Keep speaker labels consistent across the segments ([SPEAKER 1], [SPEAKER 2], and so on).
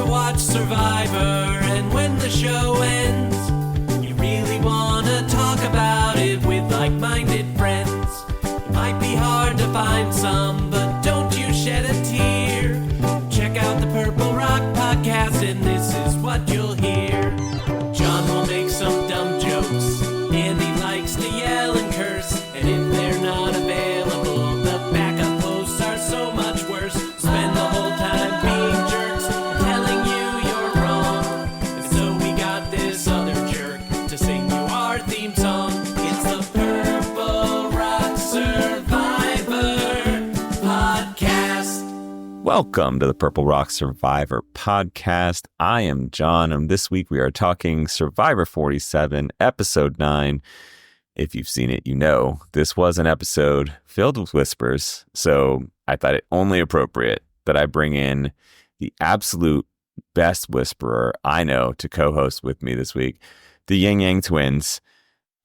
[SPEAKER 1] watch Survivor, and when the show ends, you really want to talk about it with like-minded friends. It might be hard to find some, but don't you shed a tear. Check out the Purple Rock Podcast, and this is what you'll hear. John will make some dumb jokes, Andy likes to yell and curse, and if they're not available, the backup hosts are so much worse. Spend the whole time being jerks, telling you you're wrong, and so we got this other jerk to sing you our theme song. It's the Purple Rock Survivor Podcast.
[SPEAKER 2] Welcome to the Purple Rock Survivor Podcast. I am John, and this week we are talking Survivor 47, Episode 9. If you've seen it, you know this was an episode filled with whispers, so I thought it only appropriate that I bring in the absolute best whisperer I know to co-host with me this week, the Yin Yang Twins.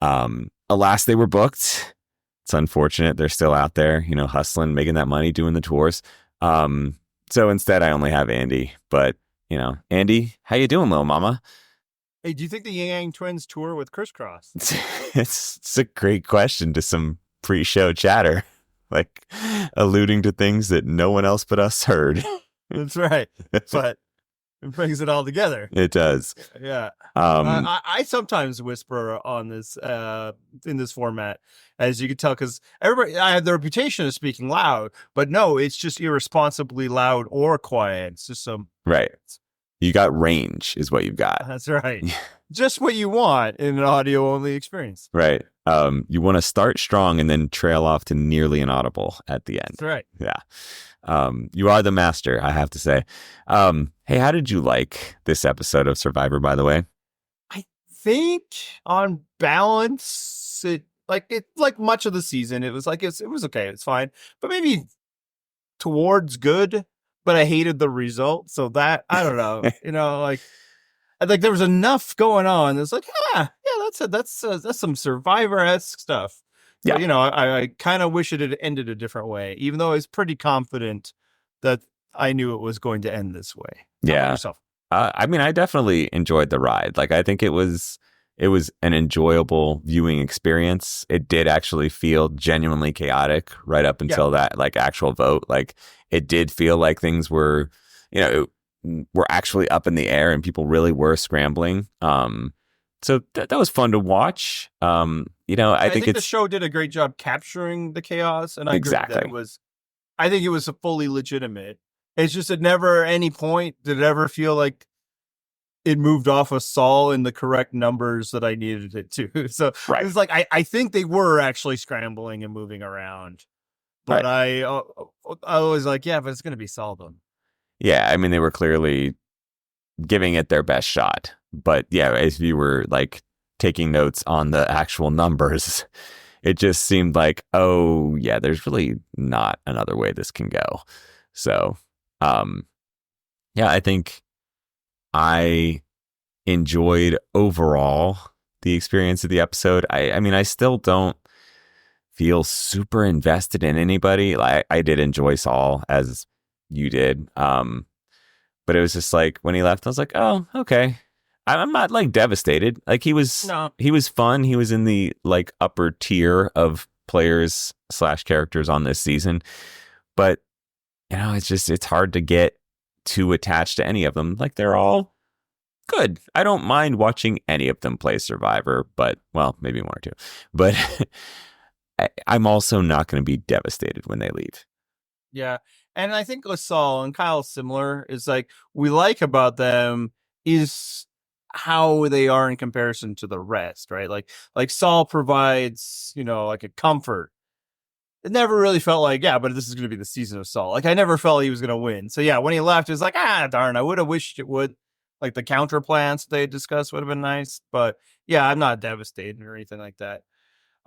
[SPEAKER 2] Alas, they were booked. It's unfortunate. They're still out there, hustling, making that money, doing the tours. So instead I only have Andy, but Andy, how you doing, little mama?
[SPEAKER 3] Hey, do you think the Yin Yang Twins tour with Crisscross?
[SPEAKER 2] It's a great question to some pre-show chatter, like alluding to things that no one else but us heard.
[SPEAKER 3] That's right. But it brings it all together.
[SPEAKER 2] It does.
[SPEAKER 3] Yeah. I sometimes whisper on this in this format, as you can tell, because I have the reputation of speaking loud, but no, it's just irresponsibly loud or quiet. It's just some
[SPEAKER 2] right. You got range, is what you've got.
[SPEAKER 3] That's right. Just what you want in an audio only experience.
[SPEAKER 2] Right. You want to start strong and then trail off to nearly inaudible at the end.
[SPEAKER 3] That's right.
[SPEAKER 2] Yeah. You are the master, I have to say. Hey, how did you like this episode of Survivor, by the way?
[SPEAKER 3] I think on balance, it like much of the season, it was okay, it's fine, but maybe towards good. But I hated the result, so that I don't know, I there was enough going on. It's like, that's some Survivor-esque stuff. So,
[SPEAKER 2] yeah,
[SPEAKER 3] I kind of wish it had ended a different way, even though I was pretty confident that I knew it was going to end this way.
[SPEAKER 2] Yeah. I definitely enjoyed the ride. Like, I think it was an enjoyable viewing experience. It did actually feel genuinely chaotic right up until that actual vote. Like, it did feel like things were, were actually up in the air and people really were scrambling. So that was fun to watch. I think
[SPEAKER 3] the show did a great job capturing the chaos, and I agree that I think it was fully legitimate. It's just at never any point did it ever feel like it moved off of Saul in the correct numbers that I needed it to. So It was like, I think they were actually scrambling and moving around. But I was like, but it's going to be Saul then.
[SPEAKER 2] Yeah, they were clearly giving it their best shot. But yeah, if you were taking notes on the actual numbers, it just seemed like, oh yeah, there's really not another way this can go. So, I think I enjoyed overall the experience of the episode. I still don't feel super invested in anybody. I did enjoy Saul, as you did. But it was just when he left, I was like, oh, okay. I'm not devastated. He was fun. He was in the upper tier of players / characters on this season. But it's hard to get too attached to any of them. They're all good. I don't mind watching any of them play Survivor, but maybe one or two. But I'm also not going to be devastated when they leave.
[SPEAKER 3] Yeah. And I think with Saul and Kyle similar is we like about them is how they are in comparison to the rest, right? Like Saul provides, a comfort. It never really felt but this is going to be the season of Saul. I never felt he was going to win. So yeah, when he left, it was darn, I would have wished it would. The counter plans they discussed would have been nice. But yeah, I'm not devastated or anything like that.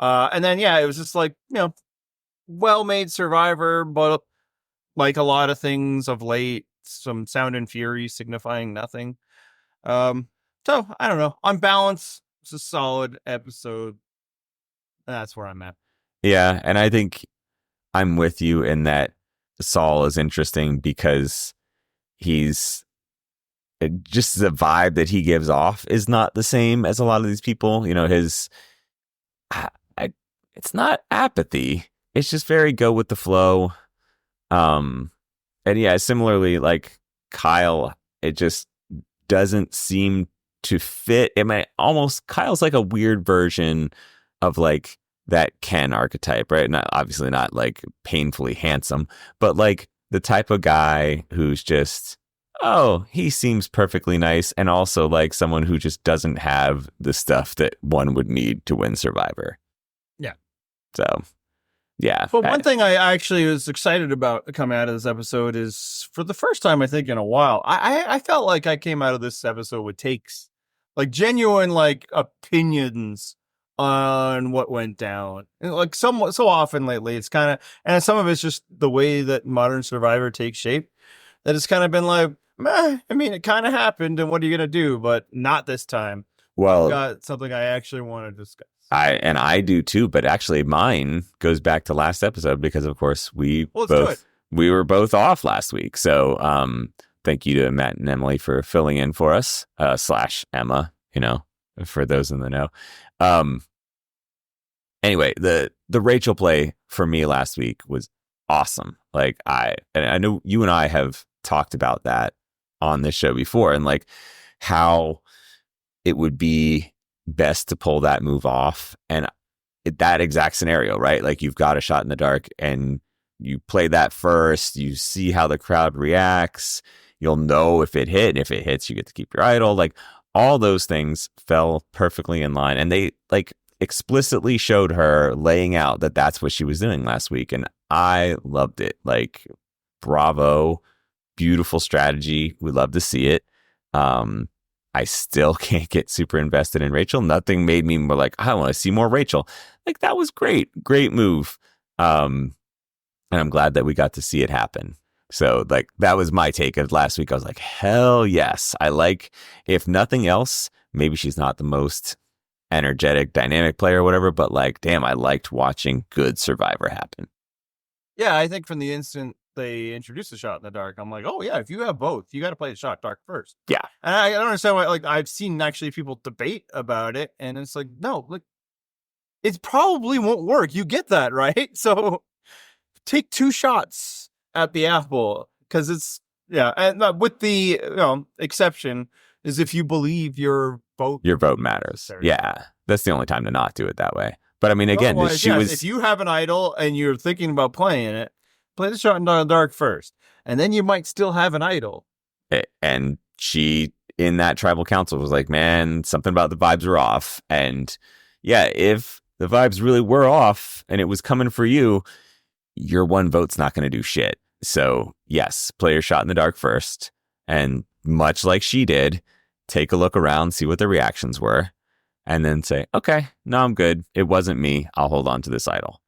[SPEAKER 3] And then, it was just well-made Survivor, but like a lot of things of late, some sound and fury signifying nothing. So I don't know. On balance, it's a solid episode. That's where I'm at.
[SPEAKER 2] Yeah, and I think I'm with you in that Saul is interesting because he's just the vibe that he gives off is not the same as a lot of these people. You know, it's not apathy. It's just very go with the flow. And yeah, similarly, like Kyle, it just doesn't seem to fit. Kyle's like a weird version of like that Ken archetype, right? Obviously not like painfully handsome, but like the type of guy who's just, oh, he seems perfectly nice, and also like someone who just doesn't have the stuff that one would need to win Survivor.
[SPEAKER 3] Yeah.
[SPEAKER 2] So, yeah.
[SPEAKER 3] But one thing I actually was excited about coming out of this episode is, for the first time, I think, in a while, I felt like I came out of this episode with takes, like genuine, like opinions on what went down. And like so often lately, it's kind of, and some of it's just the way that modern Survivor takes shape, that it's kind of been like, meh, I mean, it kind of happened, and what are you going to do? But not this time.
[SPEAKER 2] Well,
[SPEAKER 3] I've got something I actually want to discuss.
[SPEAKER 2] I do too, but actually mine goes back to last episode because, of course, we were both off last week. So thank you to Matt and Emily for filling in for us, / Emma, you know, for those in the know. Anyway, the Rachel play for me last week was awesome. Like I know you and I have talked about that on this show before, and like how it would be best to pull that move off, and that exact scenario, right? Like you've got a shot in the dark and you play that first, you see how the crowd reacts, you'll know if it hit, and if it hits, you get to keep your idol. Like all those things fell perfectly in line, and they like explicitly showed her laying out that that's what she was doing last week, and I loved it. Like, bravo, beautiful strategy. We love to see it. I still can't get super invested in Rachel. Nothing made me more like, I want to see more Rachel. Like, that was great move. And I'm glad that we got to see it happen. So like that was my take of last week. I was like, hell yes. I like, if nothing else, maybe she's not the most energetic, dynamic player or whatever, but like, damn, I liked watching good Survivor happen.
[SPEAKER 3] Yeah, I think from the instant they introduced the shot in the dark, I'm like, oh yeah, if you have both, you got to play the shot dark first.
[SPEAKER 2] Yeah.
[SPEAKER 3] And I don't understand why, like, I've seen actually people debate about it, and it's like, no, like, it probably won't work. You get that, right? So take 2 shots at the apple, because it's, yeah, and with the exception is if you believe your vote
[SPEAKER 2] matters. Yeah, that's the only time to not do it that way. But I mean, again,
[SPEAKER 3] if you have an idol and you're thinking about playing it, play the shot in the dark first, and then you might still have an idol.
[SPEAKER 2] And she, in that tribal council, was like, man, something about the vibes were off. And yeah, if the vibes really were off and it was coming for you, your 1 vote's not going to do shit. So yes, play your shot in the dark first. And much like she did, take a look around, see what the reactions were, and then say, okay, no, I'm good. It wasn't me. I'll hold on to this idol.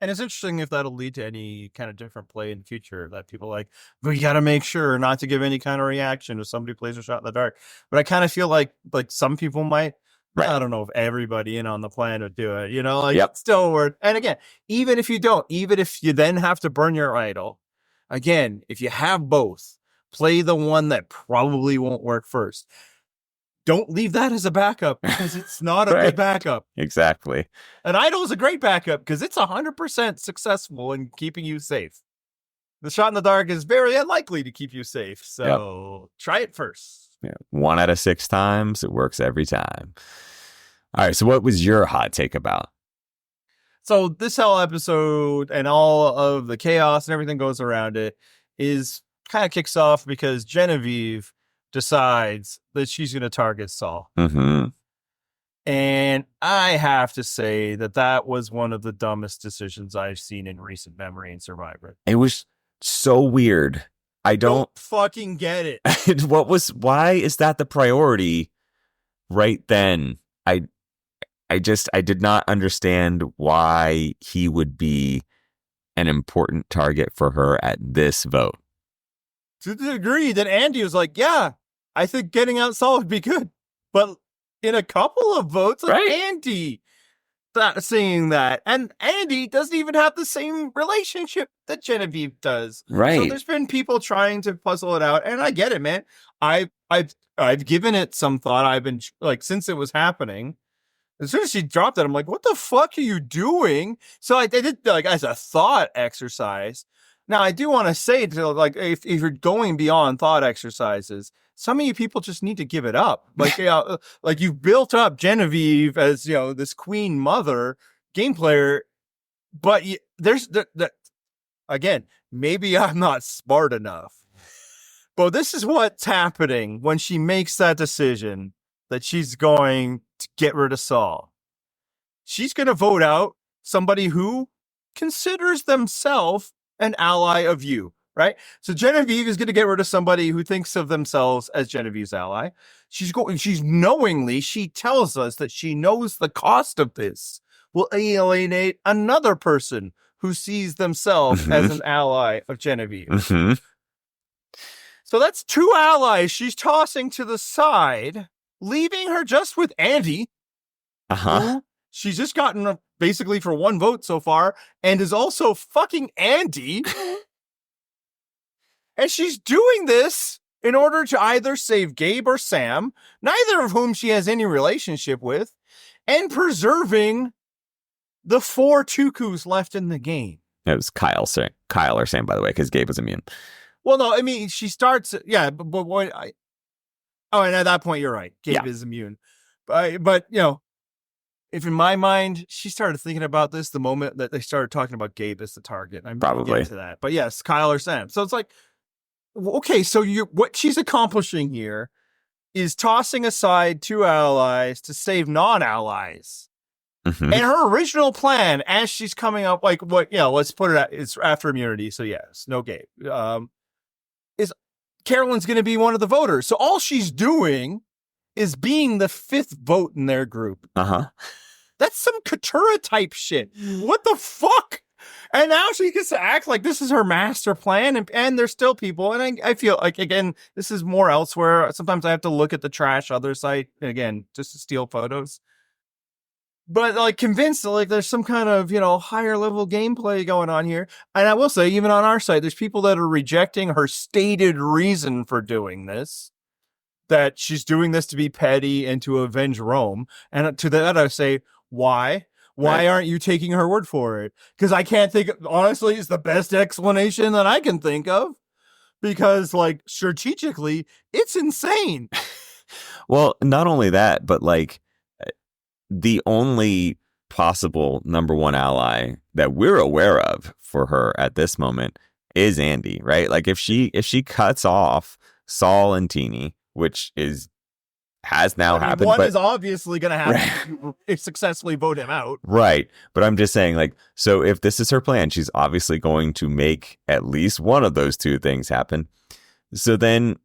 [SPEAKER 3] And it's interesting if that'll lead to any kind of different play in the future, that people like, we got to make sure not to give any kind of reaction if somebody plays a shot in the dark. But I kind of feel like some people might. Right. I don't know if everybody in on the planet would do it, It's still worth. And again, even if you don't, even if you then have to burn your idol, again, if you have both, play the one that probably won't work first. Don't leave that as a backup, because it's not a good backup.
[SPEAKER 2] Exactly.
[SPEAKER 3] An idol is a great backup because it's 100% successful in keeping you safe. The shot in the dark is very unlikely to keep you safe. So try it first.
[SPEAKER 2] Yeah. 1 out of 6 times. It works every time. All right. So what was your hot take about?
[SPEAKER 3] So this whole episode and all of the chaos and everything goes around it is kind of kicks off because Genevieve decides that she's going to target Saul.
[SPEAKER 2] Mm-hmm.
[SPEAKER 3] And I have to say that was one of the dumbest decisions I've seen in recent memory in Survivor.
[SPEAKER 2] It was so weird. I don't
[SPEAKER 3] fucking get it.
[SPEAKER 2] Why is that the priority right then? I did not understand why he would be an important target for her at this vote.
[SPEAKER 3] To the degree that Andy was like, yeah, I think getting out Saul would be good. But in a couple of votes, like Andy, seeing that. And Andy doesn't even have the same relationship that Genevieve does.
[SPEAKER 2] Right.
[SPEAKER 3] So there's been people trying to puzzle it out, and I get it, man. I've given it some thought. I've been like, since it was happening. As soon as she dropped it, I'm like, what the fuck are you doing? So I did, like, as a thought exercise. Now, I do want to say, to like, if you're going beyond thought exercises, some of you people just need to give it up. Like, like you've built up Genevieve as, this queen mother game player, but there's again, maybe I'm not smart enough. But this is what's happening when she makes that decision that she's going to get rid of Saul. She's going to vote out somebody who considers themselves an ally of you, right? So Genevieve is going to get rid of somebody who thinks of themselves as Genevieve's ally. She tells us that she knows the cost of this will alienate another person who sees themselves as an ally of Genevieve.
[SPEAKER 2] Mm-hmm.
[SPEAKER 3] So that's 2 allies she's tossing to the side, leaving her just with Andy.
[SPEAKER 2] Uh-huh.
[SPEAKER 3] She's just gotten basically for 1 vote so far, and is also fucking Andy. And she's doing this in order to either save Gabe or Sam, neither of whom she has any relationship with, and preserving the 4 Tukus left in the game.
[SPEAKER 2] It was Kyle or Sam, by the way, because Gabe was immune.
[SPEAKER 3] Well, no, I mean, she starts, but what and at that point, you're right. Gabe is immune. But, if in my mind, she started thinking about this the moment that they started talking about Gabe as the target. I'm probably to that. But yes, Kyle or Sam. So it's like, okay, so what she's accomplishing here is tossing aside 2 allies to save non-allies.
[SPEAKER 2] Mm-hmm.
[SPEAKER 3] And her original plan, as she's coming up, like, let's put it at, it's after immunity. So yes, no Gabe. Is Carolyn's going to be one of the voters. So all she's doing is being the 5th vote in their group.
[SPEAKER 2] Uh-huh.
[SPEAKER 3] That's some Katura type shit. What the fuck? And now she gets to act like this is her master plan, and there's still people. And I feel like, again, this is more elsewhere. Sometimes I have to look at the trash other site, again, just to steal photos. But like convinced that like there's some kind of, higher level gameplay going on here. And I will say, even on our site, there's people that are rejecting her stated reason for doing this. That she's doing this to be petty and to avenge Rome. And to that I say, why? Why aren't you taking her word for it? Because I can't think, honestly, it's the best explanation that I can think of. Because, like, strategically, it's insane.
[SPEAKER 2] Well, not only that, but, like, the only possible number 1 ally that we're aware of for her at this moment is Andy, right? Like, if she cuts off Saul and Teeny, which has now happened.
[SPEAKER 3] One is obviously going to have to successfully vote him out.
[SPEAKER 2] Right. But I'm just saying, like, so if this is her plan, she's obviously going to make at least one of those 2 things happen. So then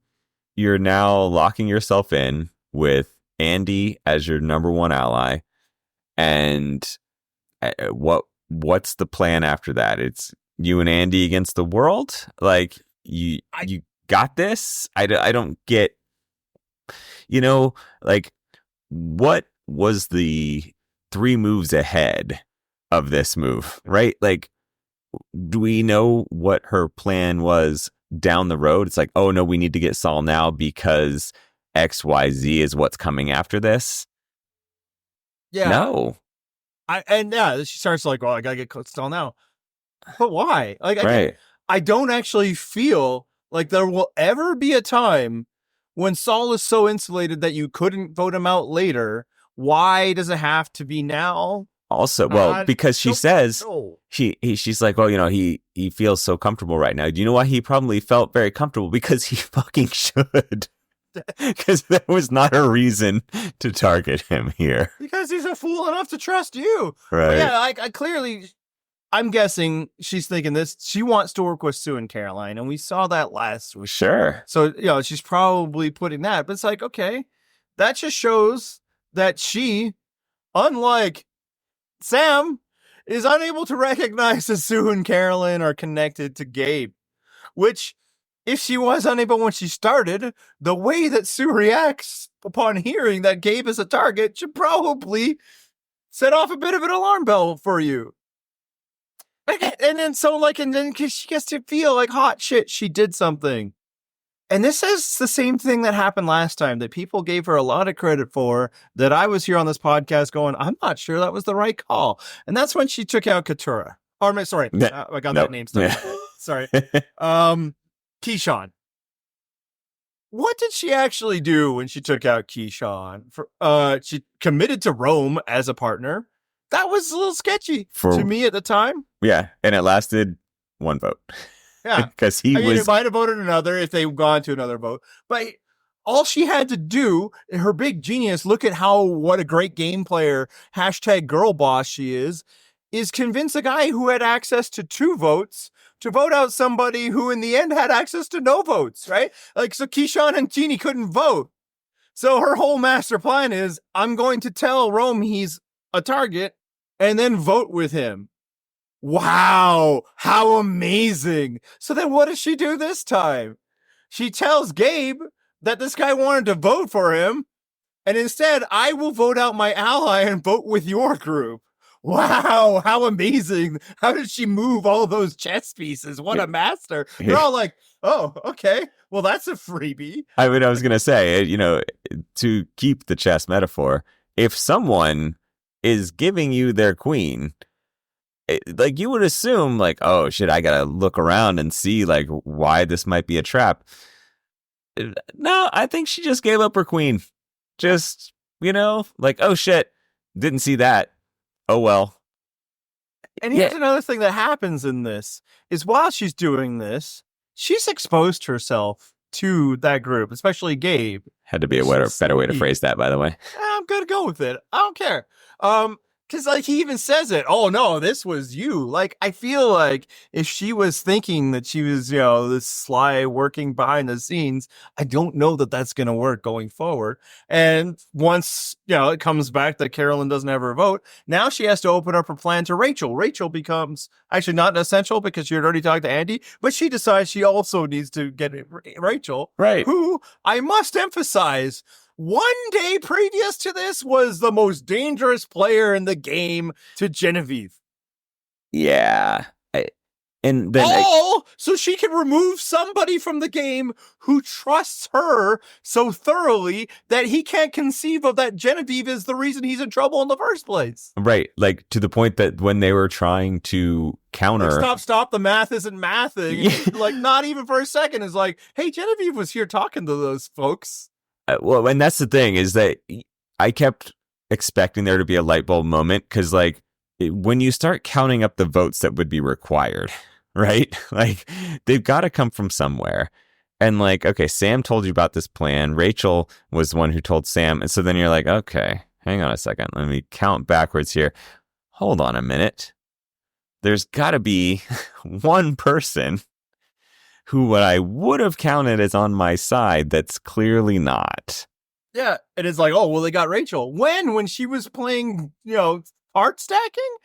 [SPEAKER 2] you're now locking yourself in with Andy as your number 1 ally. And what's the plan after that? It's you and Andy against the world? Like, you got this? I don't get... like, what was the 3 moves ahead of this move, right? Like, do we know what her plan was down the road? It's like, oh, no, we need to get Saul now because XYZ is what's coming after this.
[SPEAKER 3] Yeah.
[SPEAKER 2] No.
[SPEAKER 3] She starts like, well, I got to get Saul now. But why? Like,
[SPEAKER 2] right.
[SPEAKER 3] I don't actually feel like there will ever be a time when Saul is so insulated that you couldn't vote him out later. Why does it have to be now?
[SPEAKER 2] Also, well, because she says she's like, well, he feels so comfortable right now. Do you know why he probably felt very comfortable? Because he fucking should. Because there was not a reason to target him here.
[SPEAKER 3] Because he's a fool enough to trust you.
[SPEAKER 2] Right.
[SPEAKER 3] But yeah, I clearly, I'm guessing she's thinking this. She wants to work with Sue and Caroline, and we saw that last week.
[SPEAKER 2] Sure.
[SPEAKER 3] So, she's probably putting that. But it's like, okay, that just shows that she, unlike Sam, is unable to recognize that Sue and Caroline are connected to Gabe. Which, if she was unable when she started, the way that Sue reacts upon hearing that Gabe is a target should probably set off a bit of an alarm bell for you. And then cause she gets to feel like hot shit, she did something. And this is the same thing that happened last time that people gave her a lot of credit for, that I was here on this podcast going, I'm not sure that was the right call. And that's when she took out Katura. Or sorry, I got that name stuck. Sorry. Keyshawn. What did she actually do when she took out Keyshawn? She committed to Rome as a partner. That was a little sketchy to me at the time.
[SPEAKER 2] Yeah, and it lasted one vote.
[SPEAKER 3] Yeah,
[SPEAKER 2] because
[SPEAKER 3] it might have voted another if they'd gone to another vote. But all she had to do, her big genius, look at what a great game player, #girlboss she is convince a guy who had access to 2 votes to vote out somebody who in the end had access to no votes, right? Like, so Keyshawn and Teenie couldn't vote. So her whole master plan is, I'm going to tell Rome he's a target and then vote with him. Wow, how amazing. So then what does she do this time? She tells Gabe that this guy wanted to vote for him, and instead, I will vote out my ally and vote with your group. Wow, how amazing. How did she move all those chess pieces? What a master. They're all like, oh, okay, well, that's a freebie.
[SPEAKER 2] I was going to say, to keep the chess metaphor, if someone is giving you their queen, like, you would assume, like, oh, shit, I got to look around and see, like, why this might be a trap. No, I think she just gave up her queen. Just, like, oh, shit, didn't see that. Oh, well.
[SPEAKER 3] And here's another thing that happens in this, is while she's doing this, she's exposed herself to that group, especially Gabe.
[SPEAKER 2] Had to be a better way to phrase that, by the way.
[SPEAKER 3] I'm going to go with it. I don't care. Because, like, he even says it. Oh, no, this was you. Like, I feel like if she was thinking that she was, this sly working behind the scenes, I don't know that that's going to work going forward. And once, it comes back that Carolyn doesn't have her vote, now she has to open up her plan to Rachel. Rachel becomes actually not essential because she had already talked to Andy, but she decides she also needs to get Rachel.
[SPEAKER 2] Right.
[SPEAKER 3] Who, I must emphasize, one day previous to this was the most dangerous player in the game to Genevieve.
[SPEAKER 2] Yeah.
[SPEAKER 3] So she can remove somebody from the game who trusts her so thoroughly that he can't conceive of that Genevieve is the reason he's in trouble in the first place.
[SPEAKER 2] Right. Like, to the point that when they were trying to counter...
[SPEAKER 3] Like, stop, the math isn't mathing.
[SPEAKER 2] Yeah.
[SPEAKER 3] Like, not even for a second is like, hey, Genevieve was here talking to those folks.
[SPEAKER 2] Well, and that's the thing, is that I kept expecting there to be a light bulb moment, because, like, when you start counting up the votes that would be required, right? Like, they've got to come from somewhere. And, like, okay, Sam told you about this plan. Rachel was the one who told Sam. And so then you're like, okay, hang on a second. Let me count backwards here. Hold on a minute. There's got to be one person who what I would have counted as on my side that's clearly not.
[SPEAKER 3] Yeah, and it's like, oh, well, they got Rachel. When she was playing, part stacking?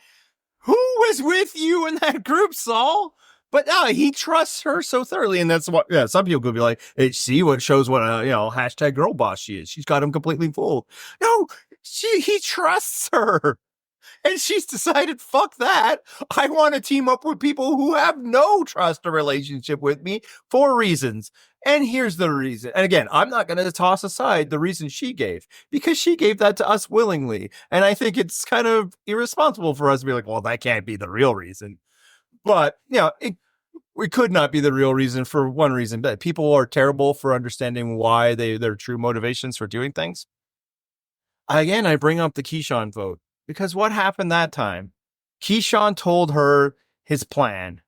[SPEAKER 3] Who was with you in that group, Saul? But he trusts her so thoroughly, and that's what, some people could be like, hey, see what shows what #girlboss she is. She's got him completely fooled. No, he trusts her. And she's decided, fuck that. I want to team up with people who have no trust or relationship with me for reasons. And here's the reason. And again, I'm not going to toss aside the reason she gave, because she gave that to us willingly. And I think it's kind of irresponsible for us to be like, well, that can't be the real reason. But, it could not be the real reason for one reason. But people are terrible for understanding why their true motivations for doing things. Again, I bring up the Keyshawn vote. Because what happened that time? Keyshawn told her his plan,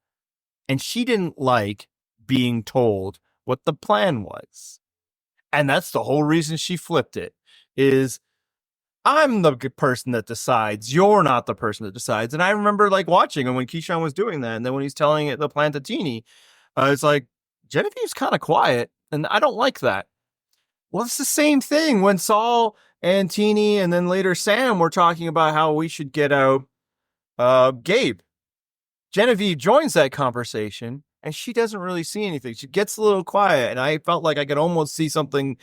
[SPEAKER 3] and she didn't like being told what the plan was. And that's the whole reason she flipped it, is I'm the person that decides. You're not the person that decides. And I remember watching him when Keyshawn was doing that. And then when he's telling it the plan to Teenie, it's like, Genevieve's kind of quiet, and I don't like that. Well, it's the same thing when Saul and Teenie and then later Sam were talking about how we should get out Gabe. Genevieve joins that conversation, and she doesn't really see anything. She gets a little quiet, and I felt like I could almost see something,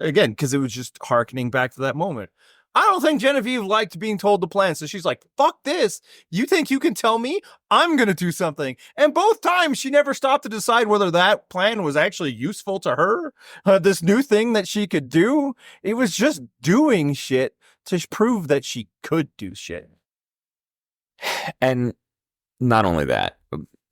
[SPEAKER 3] again, because it was just hearkening back to that moment. I don't think Genevieve liked being told the plan. So she's like, fuck this. You think you can tell me? I'm going to do something. And both times she never stopped to decide whether that plan was actually useful to her. This new thing that she could do. It was just doing shit to prove that she could do shit.
[SPEAKER 2] And not only that,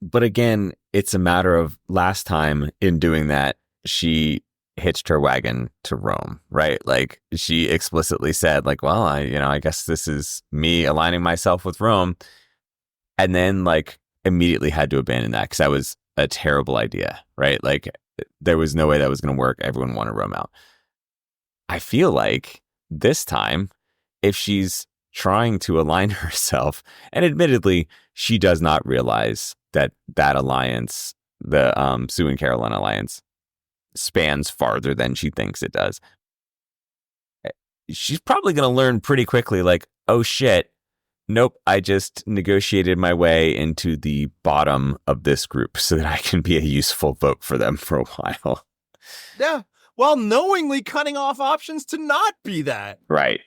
[SPEAKER 2] but again, it's a matter of last time in doing that, she hitched her wagon to Rome, right? Like she explicitly said, like, well, I guess this is me aligning myself with Rome. And then like immediately had to abandon that because that was a terrible idea, right? Like there was no way that was going to work. Everyone wanted Rome out. I feel like this time, if she's trying to align herself, and admittedly, she does not realize that alliance, the Sue and Caroline alliance, spans farther than she thinks it does. She's probably going to learn pretty quickly, like, oh shit, nope, I just negotiated my way into the bottom of this group so that I can be a useful vote for them for a while.
[SPEAKER 3] Yeah, while knowingly cutting off options to not be that.
[SPEAKER 2] Right.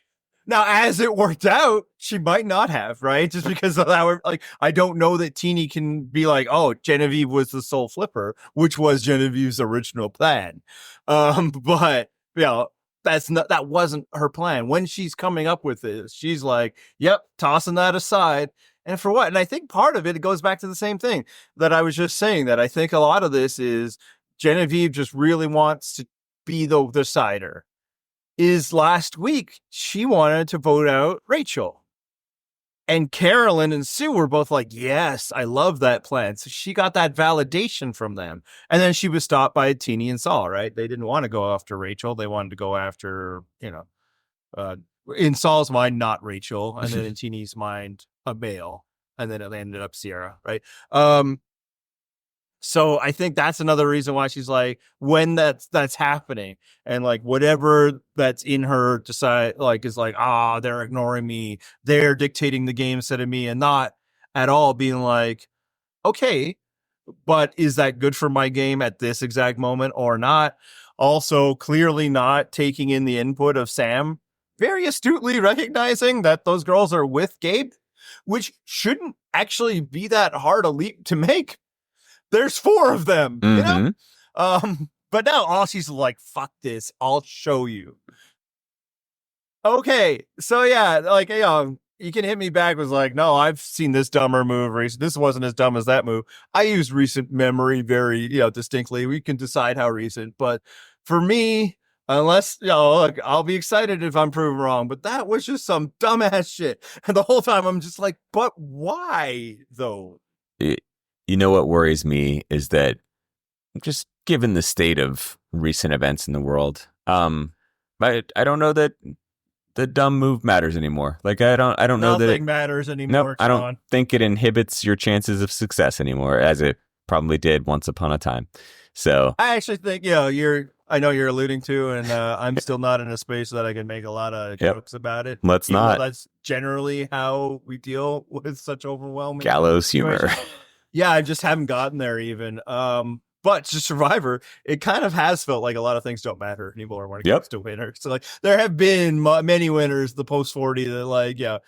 [SPEAKER 3] Now, as it worked out, she might not have, right? Just because of that, like, I don't know that Teeny can be like, oh, Genevieve was the sole flipper, which was Genevieve's original plan. But you know, that wasn't her plan. When she's coming up with this, she's like, yep, tossing that aside. And for what? And I think part of it goes back to the same thing that I was just saying, that I think a lot of this is Genevieve just really wants to be the decider. Is last week she wanted to vote out Rachel, and Carolyn and Sue were both like, yes, I love that plan. So she got that validation from them. And then she was stopped by Teeny and Saul, right? They didn't want to go after Rachel. They wanted to go after, in Saul's mind, not Rachel. And then in Teeny's mind, a male. And then it ended up Sierra, right? So I think that's another reason why she's like, when that's happening, and like whatever that's in her decide, like, is like, they're ignoring me, they're dictating the game instead of me, and not at all being like, okay, but is that good for my game at this exact moment or not? Also, clearly not taking in the input of Sam, very astutely recognizing that those girls are with Gabe, which shouldn't actually be that hard a leap to make. There's 4 of them, you know? But now she's like, fuck this, I'll show you. Okay, so yeah, like, you can hit me back with like, no, I've seen this dumber move recently. This wasn't as dumb as that move. I use recent memory very, distinctly. We can decide how recent, but for me, unless, look, I'll be excited if I'm proven wrong, but that was just some dumbass shit. And the whole time I'm just like, but why though?
[SPEAKER 2] You know what worries me is that just given the state of recent events in the world, I don't know that the dumb move matters anymore. Like I don't know that
[SPEAKER 3] nothing matters anymore.
[SPEAKER 2] Nope, I don't think it inhibits your chances of success anymore, as it probably did once upon a time. So
[SPEAKER 3] I actually think, I know you're alluding to, and I'm still not in a space that I can make a lot of jokes about it.
[SPEAKER 2] Let's not.
[SPEAKER 3] That's generally how we deal with such overwhelming
[SPEAKER 2] gallows humor.
[SPEAKER 3] Yeah, I just haven't gotten there even. But to Survivor, it kind of has felt like a lot of things don't matter anymore when it comes to winners. So like, there have been many winners, the post 40, that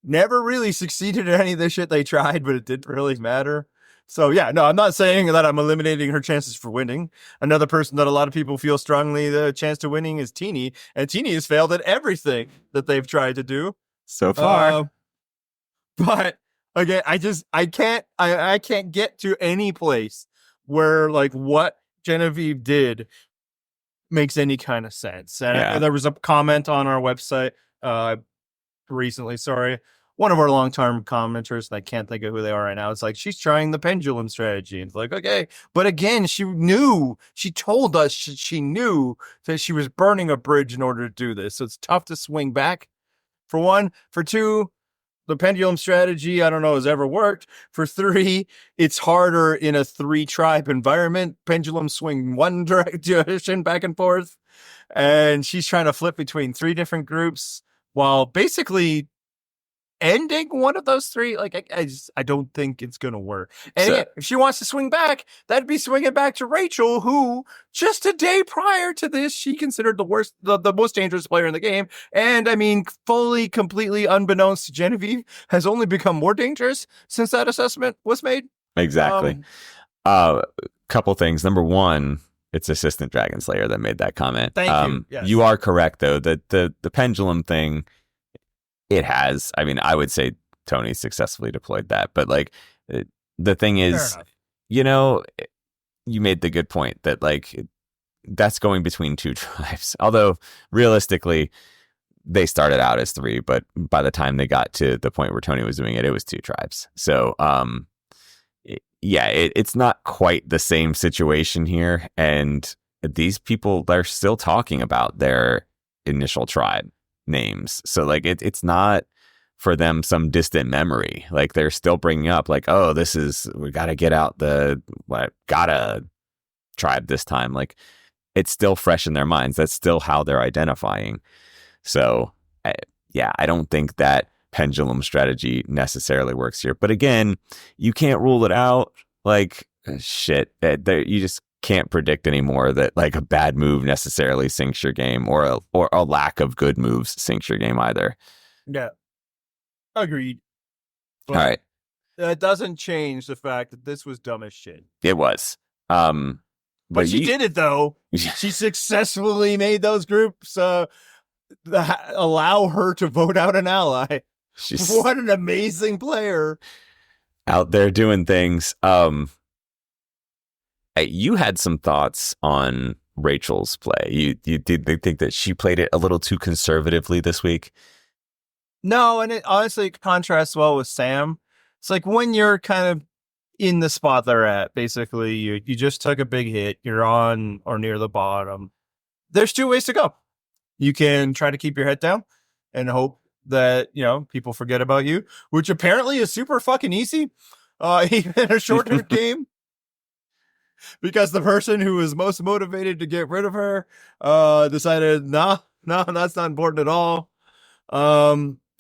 [SPEAKER 3] never really succeeded at any of this shit they tried, but it didn't really matter. So yeah, no, I'm not saying that I'm eliminating her chances for winning. Another person that a lot of people feel strongly the chance to winning is Teeny, and Teeny has failed at everything that they've tried to do
[SPEAKER 2] so far.
[SPEAKER 3] But again, I can't get to any place where like what Genevieve did makes any kind of sense. And there was a comment on our website recently, one of our long-term commenters, and I can't think of who they are right now. It's like, she's trying the pendulum strategy. And it's like, okay. But again, she told us she knew that she was burning a bridge in order to do this. So it's tough to swing back, for one. For two, the pendulum strategy, I don't know, has ever worked. For 3, it's harder in a 3-tribe environment. Pendulums swing one direction back and forth. And she's trying to flip between 3 different groups while basically ending one of those three, like I don't think it's gonna work. And
[SPEAKER 2] So-
[SPEAKER 3] again, if she wants to swing back, that'd be swinging back to Rachel, who just a day prior to this she considered the most dangerous player in the game, and I mean, fully, completely unbeknownst to Genevieve, has only become more dangerous since that assessment was made.
[SPEAKER 2] Exactly. Couple things. Number one, it's Assistant Dragon Slayer that made that comment.
[SPEAKER 3] Thank you. Yes.
[SPEAKER 2] You are correct, though. The pendulum thing, it has. I mean, I would say Tony successfully deployed that. But like, the thing is, you know, you made the good point that like that's going between two tribes. Although realistically, they started out as three, but by the time they got to the point where Tony was doing it, it was two tribes. So, yeah, it's not quite the same situation here. And these people, they're still talking about their initial tribe names. So like it's not for them some distant memory. Like they're still bringing up like, oh, we got to get out the gotta tribe this time. Like it's still fresh in their minds. That's still how they're identifying. So I don't think that pendulum strategy necessarily works here. But again, you can't rule it out. Like shit, you just can't predict anymore that like a bad move necessarily sinks your game, or a lack of good moves sinks your game either.
[SPEAKER 3] Yeah, agreed. But
[SPEAKER 2] all right,
[SPEAKER 3] that doesn't change the fact that this was dumb as shit.
[SPEAKER 2] it was.
[SPEAKER 3] But she did it though. She successfully made those groups allow her to vote out an ally. What an amazing player.
[SPEAKER 2] Out there doing things. You had some thoughts on Rachel's play. You did think that she played it a little too conservatively this week?
[SPEAKER 3] No, and it honestly contrasts well with Sam. It's like when you're kind of in the spot they're at, basically, you just took a big hit, you're on or near the bottom. There's two ways to go. You can try to keep your head down and hope that, you know, people forget about you, which apparently is super fucking easy, even in a shorter game. Because the person who was most motivated to get rid of her decided, no, that's not important at all.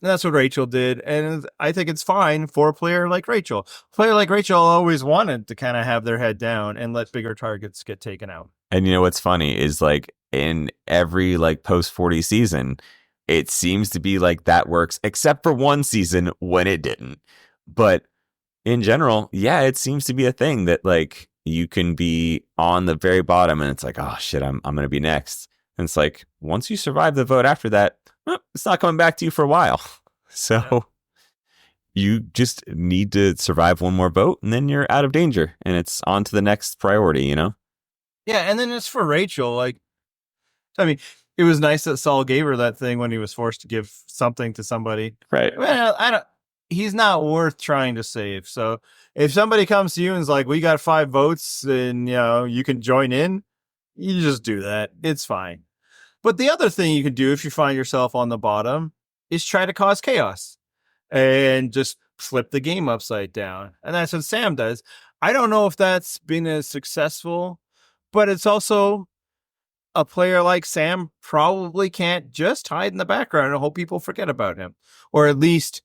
[SPEAKER 3] That's what Rachel did. And I think it's fine for a player like Rachel. A player like Rachel always wanted to kind of have their head down and let bigger targets get taken out.
[SPEAKER 2] And you know what's funny is like in every like post 40 season, it seems to be like that works, except for one season when it didn't. But in general, yeah, it seems to be a thing that like you can be on the very bottom and it's like, oh shit, I'm going to be next. And it's like, once you survive the vote after that, it's not coming back to you for a while. So you just need to survive one more vote and then you're out of danger and it's on to the next priority, you know?
[SPEAKER 3] Yeah. And then it's for Rachel. Like, I mean, it was nice that Saul gave her that thing when he was forced to give something to somebody.
[SPEAKER 2] Right.
[SPEAKER 3] Well, he's not worth trying to save. So if somebody comes to you and is like, we got 5 votes and, you know, you can join in, you just do that. It's fine. But the other thing you can do if you find yourself on the bottom is try to cause chaos and just flip the game upside down. And that's what Sam does. I don't know if that's been as successful, but it's also a player like Sam probably can't just hide in the background and hope people forget about him. Or at least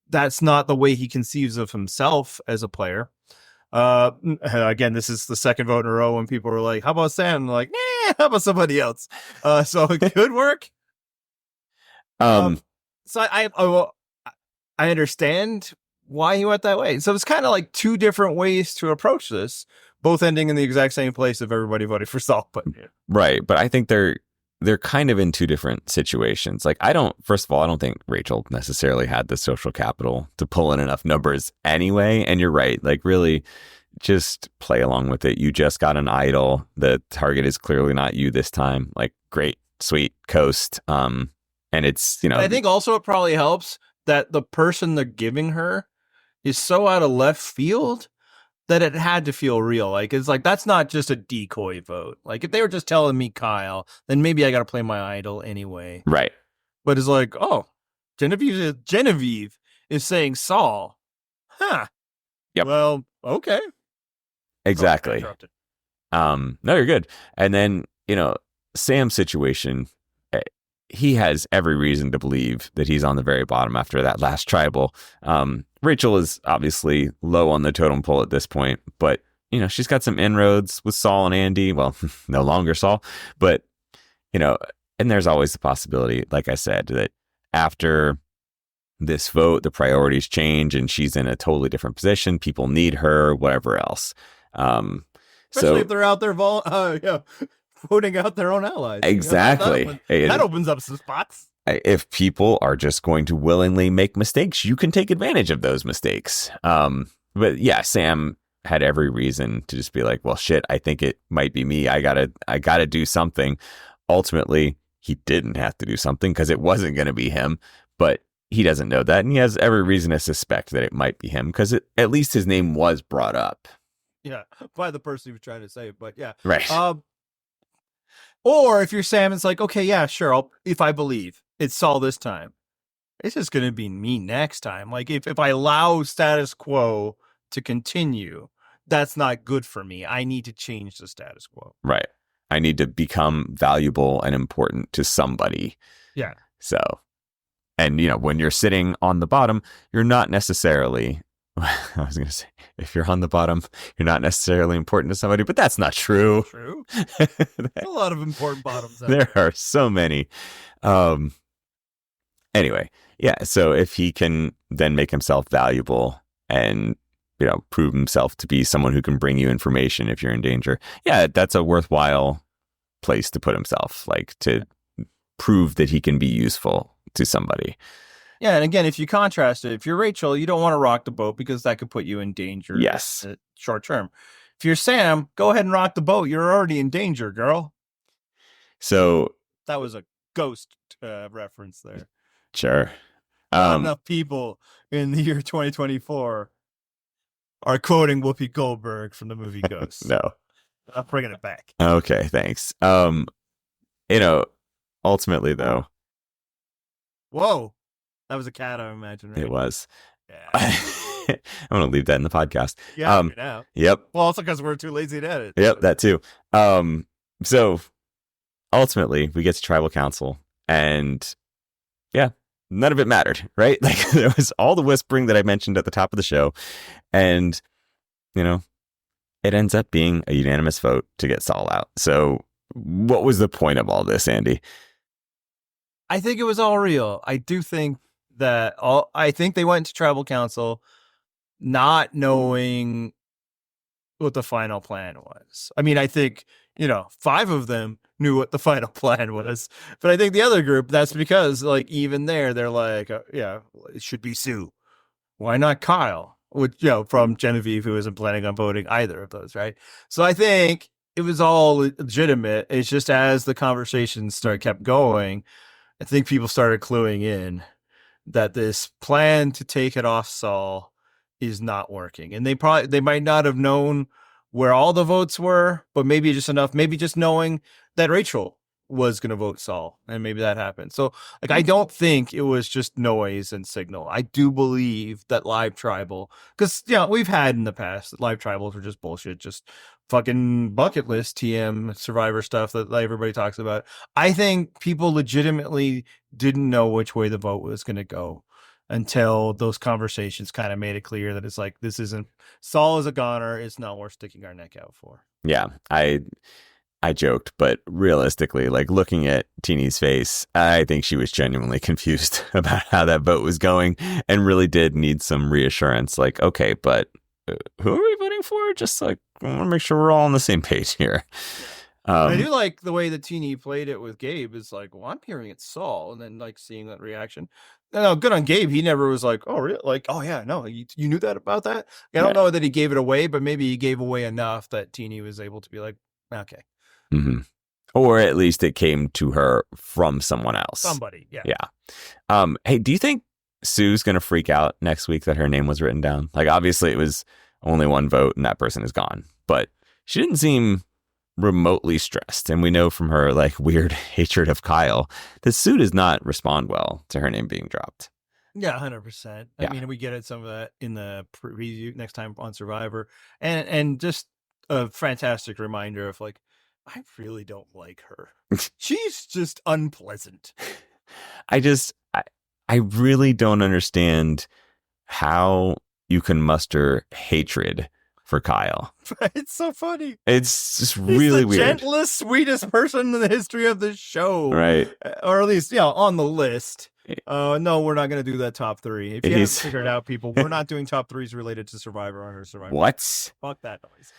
[SPEAKER 3] that's not the way he conceives of himself as a player. Again, this is the second vote in a row when people are like, how about Sam? I'm like, how about somebody else? So it could work. So I understand why he went that way. So it's kind of like two different ways to approach this, both ending in the exact same place if everybody voted for Saul. But
[SPEAKER 2] right. But I think they're kind of in two different situations. Like first of all, I don't think Rachel necessarily had the social capital to pull in enough numbers anyway. And you're right. Like really just play along with it. You just got an idol. The target is clearly not you this time. Like great, sweet coast. And it's, you know,
[SPEAKER 3] I think also it probably helps that the person they're giving her is so out of left field that it had to feel real. Like, it's like, that's not just a decoy vote. Like, if they were just telling me Kyle, then maybe I got to play my idol anyway.
[SPEAKER 2] Right.
[SPEAKER 3] But it's like, oh, Genevieve is saying Saul. Huh.
[SPEAKER 2] Yep.
[SPEAKER 3] Well, okay.
[SPEAKER 2] Exactly. No, you're good. And then, you know, Sam's situation, he has every reason to believe that he's on the very bottom after that last tribal. Rachel is obviously low on the totem pole at this point, but she's got some inroads with Saul and Andy. Well, no longer Saul, but and there's always the possibility, like I said, that after this vote, the priorities change and she's in a totally different position. People need her, whatever else.
[SPEAKER 3] Especially if they're out there voting out their own allies.
[SPEAKER 2] Exactly.
[SPEAKER 3] That opens up some spots.
[SPEAKER 2] If people are just going to willingly make mistakes, you can take advantage of those mistakes. But yeah, Sam had every reason to just be like, well, shit, I think it might be me. I gotta do something. Ultimately, he didn't have to do something because it wasn't going to be him, but he doesn't know that. And he has every reason to suspect that it might be him because at least his name was brought up.
[SPEAKER 3] Yeah, by the person he was trying to say it, but yeah.
[SPEAKER 2] Right.
[SPEAKER 3] Or if you're Sam, it's like, okay, yeah, sure. If I believe it's Saul this time, it's just going to be me next time. Like if I allow status quo to continue, that's not good for me. I need to change the status quo.
[SPEAKER 2] Right. I need to become valuable and important to somebody.
[SPEAKER 3] Yeah.
[SPEAKER 2] So, and when you're sitting on the bottom, you're not necessarily, I was going to say, if you're on the bottom, you're not necessarily important to somebody, but that's not true.
[SPEAKER 3] True. There's a lot of important bottoms.
[SPEAKER 2] There are so many. Anyway, yeah. So if he can then make himself valuable and prove himself to be someone who can bring you information if you're in danger. Yeah, that's a worthwhile place to put himself, like to prove that he can be useful to somebody.
[SPEAKER 3] Yeah, and again, if you contrast it, if you're Rachel, you don't want to rock the boat because that could put you in danger.
[SPEAKER 2] Yes.
[SPEAKER 3] Short term. If you're Sam, go ahead and rock the boat. You're already in danger, girl.
[SPEAKER 2] So
[SPEAKER 3] that was a Ghost reference there.
[SPEAKER 2] Sure.
[SPEAKER 3] Not enough people in the year 2024 are quoting Whoopi Goldberg from the movie Ghost.
[SPEAKER 2] No.
[SPEAKER 3] I'm bringing it back.
[SPEAKER 2] Okay, thanks. Ultimately though.
[SPEAKER 3] Whoa. That was a cat, I imagine, right?
[SPEAKER 2] It was.
[SPEAKER 3] Yeah.
[SPEAKER 2] I'm going to leave that in the podcast.
[SPEAKER 3] Yeah, now.
[SPEAKER 2] Yep.
[SPEAKER 3] Well, also because we're too lazy to edit.
[SPEAKER 2] Yep, that too. So ultimately we get to tribal council and yeah, none of it mattered, right? Like there was all the whispering that I mentioned at the top of the show. And, it ends up being a unanimous vote to get Saul out. So what was the point of all this, Andy?
[SPEAKER 3] I think it was all real. I do think that I think they went to tribal council not knowing what the final plan was. I mean, I think, 5 of them knew what the final plan was. But I think the other group, that's because, like, even there, they're like, yeah, it should be Sue. Why not Kyle? Which, from Genevieve, who isn't planning on voting either of those, right? So I think it was all legitimate. It's just as the conversations kept going, I think people started cluing in that this plan to take it off Saul is not working. And they might not have known where all the votes were, but maybe just enough, maybe just knowing that Rachel was going to vote Saul, and maybe that happened. So, like, I don't think it was just noise and signal. I do believe that live tribal, because, we've had in the past that live tribals were just bullshit, just fucking bucket list TM Survivor stuff that everybody talks about. I think people legitimately didn't know which way the vote was going to go until those conversations kind of made it clear that it's like, Saul is a goner. It's not worth sticking our neck out for.
[SPEAKER 2] Yeah, I joked, but realistically, like looking at Teeny's face, I think she was genuinely confused about how that vote was going and really did need some reassurance. Like, okay, but who are we voting for? Just like, I want to make sure we're all on the same page here.
[SPEAKER 3] I do like the way that Teeny played it with Gabe. Is like, well, I'm hearing it's Saul, and then like seeing that reaction. No, good on Gabe. He never was like, oh, really? Like, oh yeah, no, you knew that about that. I don't know that he gave it away, but maybe he gave away enough that Teeny was able to be like, okay.
[SPEAKER 2] Mm-hmm. Or at least it came to her from someone else.
[SPEAKER 3] Somebody, yeah.
[SPEAKER 2] Yeah. Hey, do you think Sue's going to freak out next week that her name was written down? Like, obviously it was only one vote and that person is gone, but she didn't seem remotely stressed. And we know from her like weird hatred of Kyle that Sue does not respond well to her name being dropped.
[SPEAKER 3] Yeah, 100%. I mean, we get at some of that in the preview next time on Survivor, and just a fantastic reminder of like, I really don't like her. She's just unpleasant.
[SPEAKER 2] I really don't understand how you can muster hatred for Kyle.
[SPEAKER 3] It's so funny.
[SPEAKER 2] It's just
[SPEAKER 3] He's
[SPEAKER 2] really
[SPEAKER 3] the
[SPEAKER 2] weird.
[SPEAKER 3] gentlest, sweetest person in the history of the show.
[SPEAKER 2] Right.
[SPEAKER 3] Or at least, on the list. No, we're not going to do that top 3. If you haven't figured it out, people, we're not doing top 3s related to Survivor or Survivor.
[SPEAKER 2] What?
[SPEAKER 3] Fuck that noise.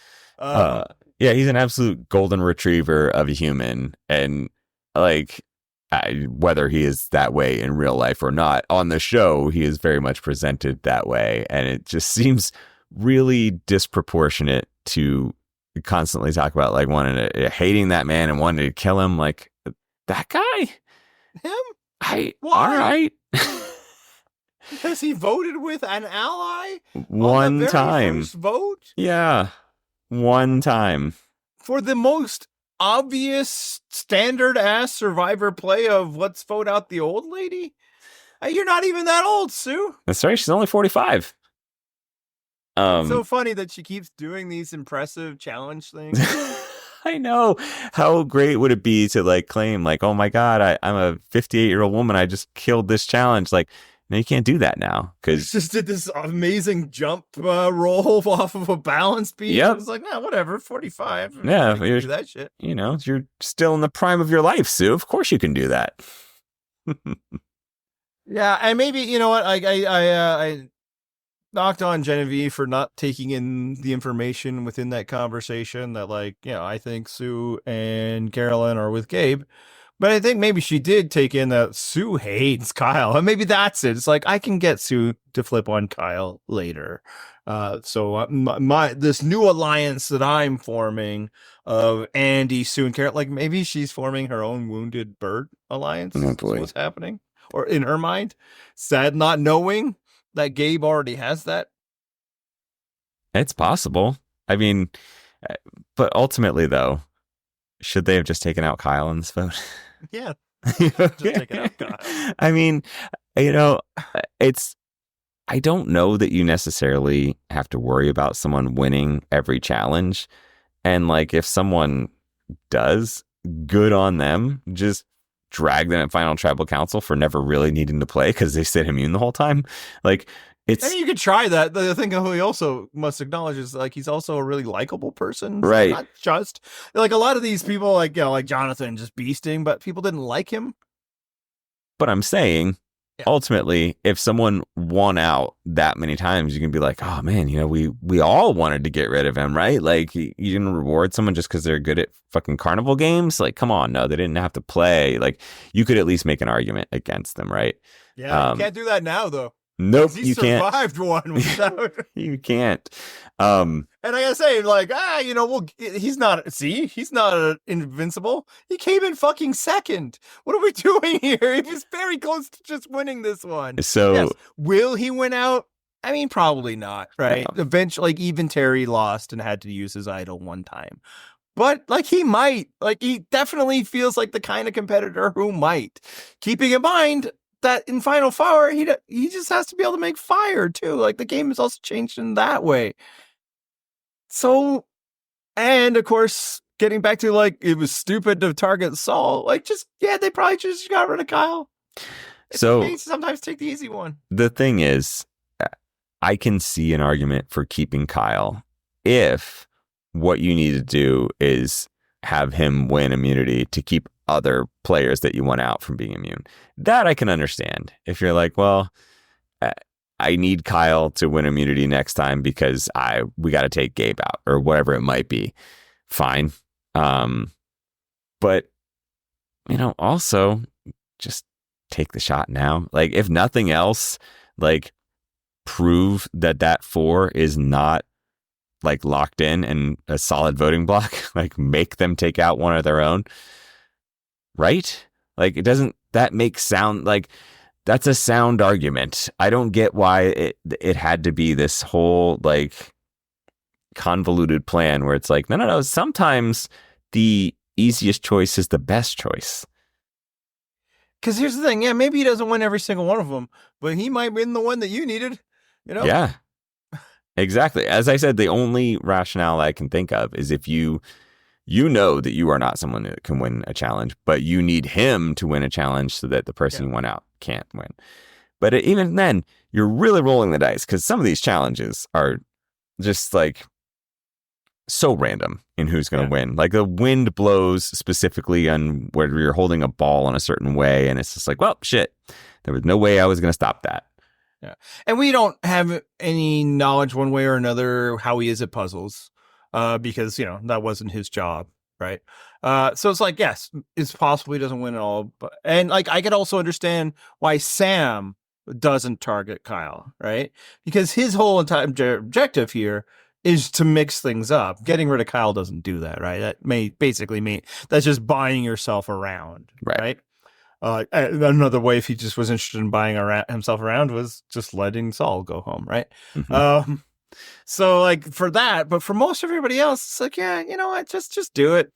[SPEAKER 2] Yeah, he's an absolute golden retriever of a human. And like, whether he is that way in real life or not, on the show, he is very much presented that way. And it just seems really disproportionate to constantly talk about like hating that man and wanting to kill him. Like, that guy?
[SPEAKER 3] Him?
[SPEAKER 2] All right.
[SPEAKER 3] Because he voted with an ally?
[SPEAKER 2] One
[SPEAKER 3] on the very
[SPEAKER 2] time.
[SPEAKER 3] First vote?
[SPEAKER 2] Yeah. One time.
[SPEAKER 3] For the most obvious standard-ass Survivor play of let's vote out the old lady? You're not even that old, Sue.
[SPEAKER 2] That's right. She's only 45.
[SPEAKER 3] It's so funny that she keeps doing these impressive challenge things.
[SPEAKER 2] I know. How great would it be to like claim like, oh my God, I'm a 58-year-old woman. I just killed this challenge. Like, no, you can't do that now because
[SPEAKER 3] just did this amazing jump roll off of a balance beam.
[SPEAKER 2] Yep.
[SPEAKER 3] It's like, whatever, 45.
[SPEAKER 2] Yeah,
[SPEAKER 3] you can do that shit.
[SPEAKER 2] You're still in the prime of your life, Sue. Of course you can do that.
[SPEAKER 3] Yeah, and maybe you know what? I knocked on Genevieve for not taking in the information within that conversation that, like, I think Sue and Carolyn are with Gabe. But I think maybe she did take in that Sue hates Kyle. And maybe that's it. It's like, I can get Sue to flip on Kyle later. So this new alliance that I'm forming of Andy, Sue, and Carol, like maybe she's forming her own wounded bird alliance.
[SPEAKER 2] Oh, boy.
[SPEAKER 3] That's what's happening. Or in her mind, sad not knowing that Gabe already has that.
[SPEAKER 2] It's possible. I mean, but ultimately, though, should they have just taken out Kyle in this vote?
[SPEAKER 3] Yeah. Just take it out, Kyle.
[SPEAKER 2] I mean, I don't know that you necessarily have to worry about someone winning every challenge. And like, if someone does, good on them. Just drag them at Final Tribal Council for never really needing to play because they sit immune the whole time. Like, it's...
[SPEAKER 3] I mean, you could try that. The thing who he also must acknowledge is like he's also a really likable person.
[SPEAKER 2] Right.
[SPEAKER 3] Not just like a lot of these people, like like Jonathan, just beasting, but people didn't like him.
[SPEAKER 2] But I'm saying, ultimately, if someone won out that many times, you can be like, oh man, we all wanted to get rid of him, right? Like, you didn't reward someone just because they're good at fucking carnival games. Like, come on, no, they didn't have to play. Like, you could at least make an argument against them, right?
[SPEAKER 3] Yeah, you can't do that now though.
[SPEAKER 2] Nope,
[SPEAKER 3] he survived one without.
[SPEAKER 2] You can't.
[SPEAKER 3] And I gotta say, like, he's not invincible. He came in fucking second. What are we doing here? He was very close to just winning this one.
[SPEAKER 2] So,
[SPEAKER 3] yes. Will he win out? I mean, probably not, right?
[SPEAKER 2] No.
[SPEAKER 3] Eventually, like, even Terry lost and had to use his idol one time. But, like, he might. Like, he definitely feels like the kind of competitor who might. Keeping in mind that in Final Four, he just has to be able to make fire, too. Like, the game has also changed in that way. So, and, of course, getting back to, like, it was stupid to target Saul. Like, they probably just got rid of Kyle.
[SPEAKER 2] So,
[SPEAKER 3] sometimes take the easy one.
[SPEAKER 2] The thing is, I can see an argument for keeping Kyle if what you need to do is have him win immunity to keep other players that you want out from being immune. That I can understand. If you're like, well, I need Kyle to win immunity next time because we got to take Gabe out or whatever it might be. Fine. But, also just take the shot now. Like, if nothing else, like, prove that 4 is not like locked in and a solid voting block. Like, make them take out one of their own. Right? Like, that makes sound like that's a sound argument. I don't get why it had to be this whole like convoluted plan where it's like, no. Sometimes the easiest choice is the best choice.
[SPEAKER 3] Because here's the thing. Yeah, maybe he doesn't win every single one of them, but he might win the one that you needed.
[SPEAKER 2] Yeah, exactly. As I said, the only rationale I can think of is if you you know that you are not someone that can win a challenge, but you need him to win a challenge so that the person you want out can't win. But even then, you're really rolling the dice because some of these challenges are just like so random in who's going to win. Like the wind blows specifically on where you're holding a ball in a certain way. And it's just like, well, shit, there was no way I was going to stop that.
[SPEAKER 3] Yeah. And we don't have any knowledge one way or another how he is at puzzles because, that wasn't his job. Right. So it's like, yes, it's possible he doesn't win at all. And like, I could also understand why Sam doesn't target Kyle. Right. Because his whole entire objective here is to mix things up. Getting rid of Kyle doesn't do that. Right. That may basically mean that's just buying yourself around. Right. Another way, if he just was interested in buying himself around, was just letting Saul go home, right? Mm-hmm. So like for that, but for most everybody else, it's like, yeah, you know what, just do it,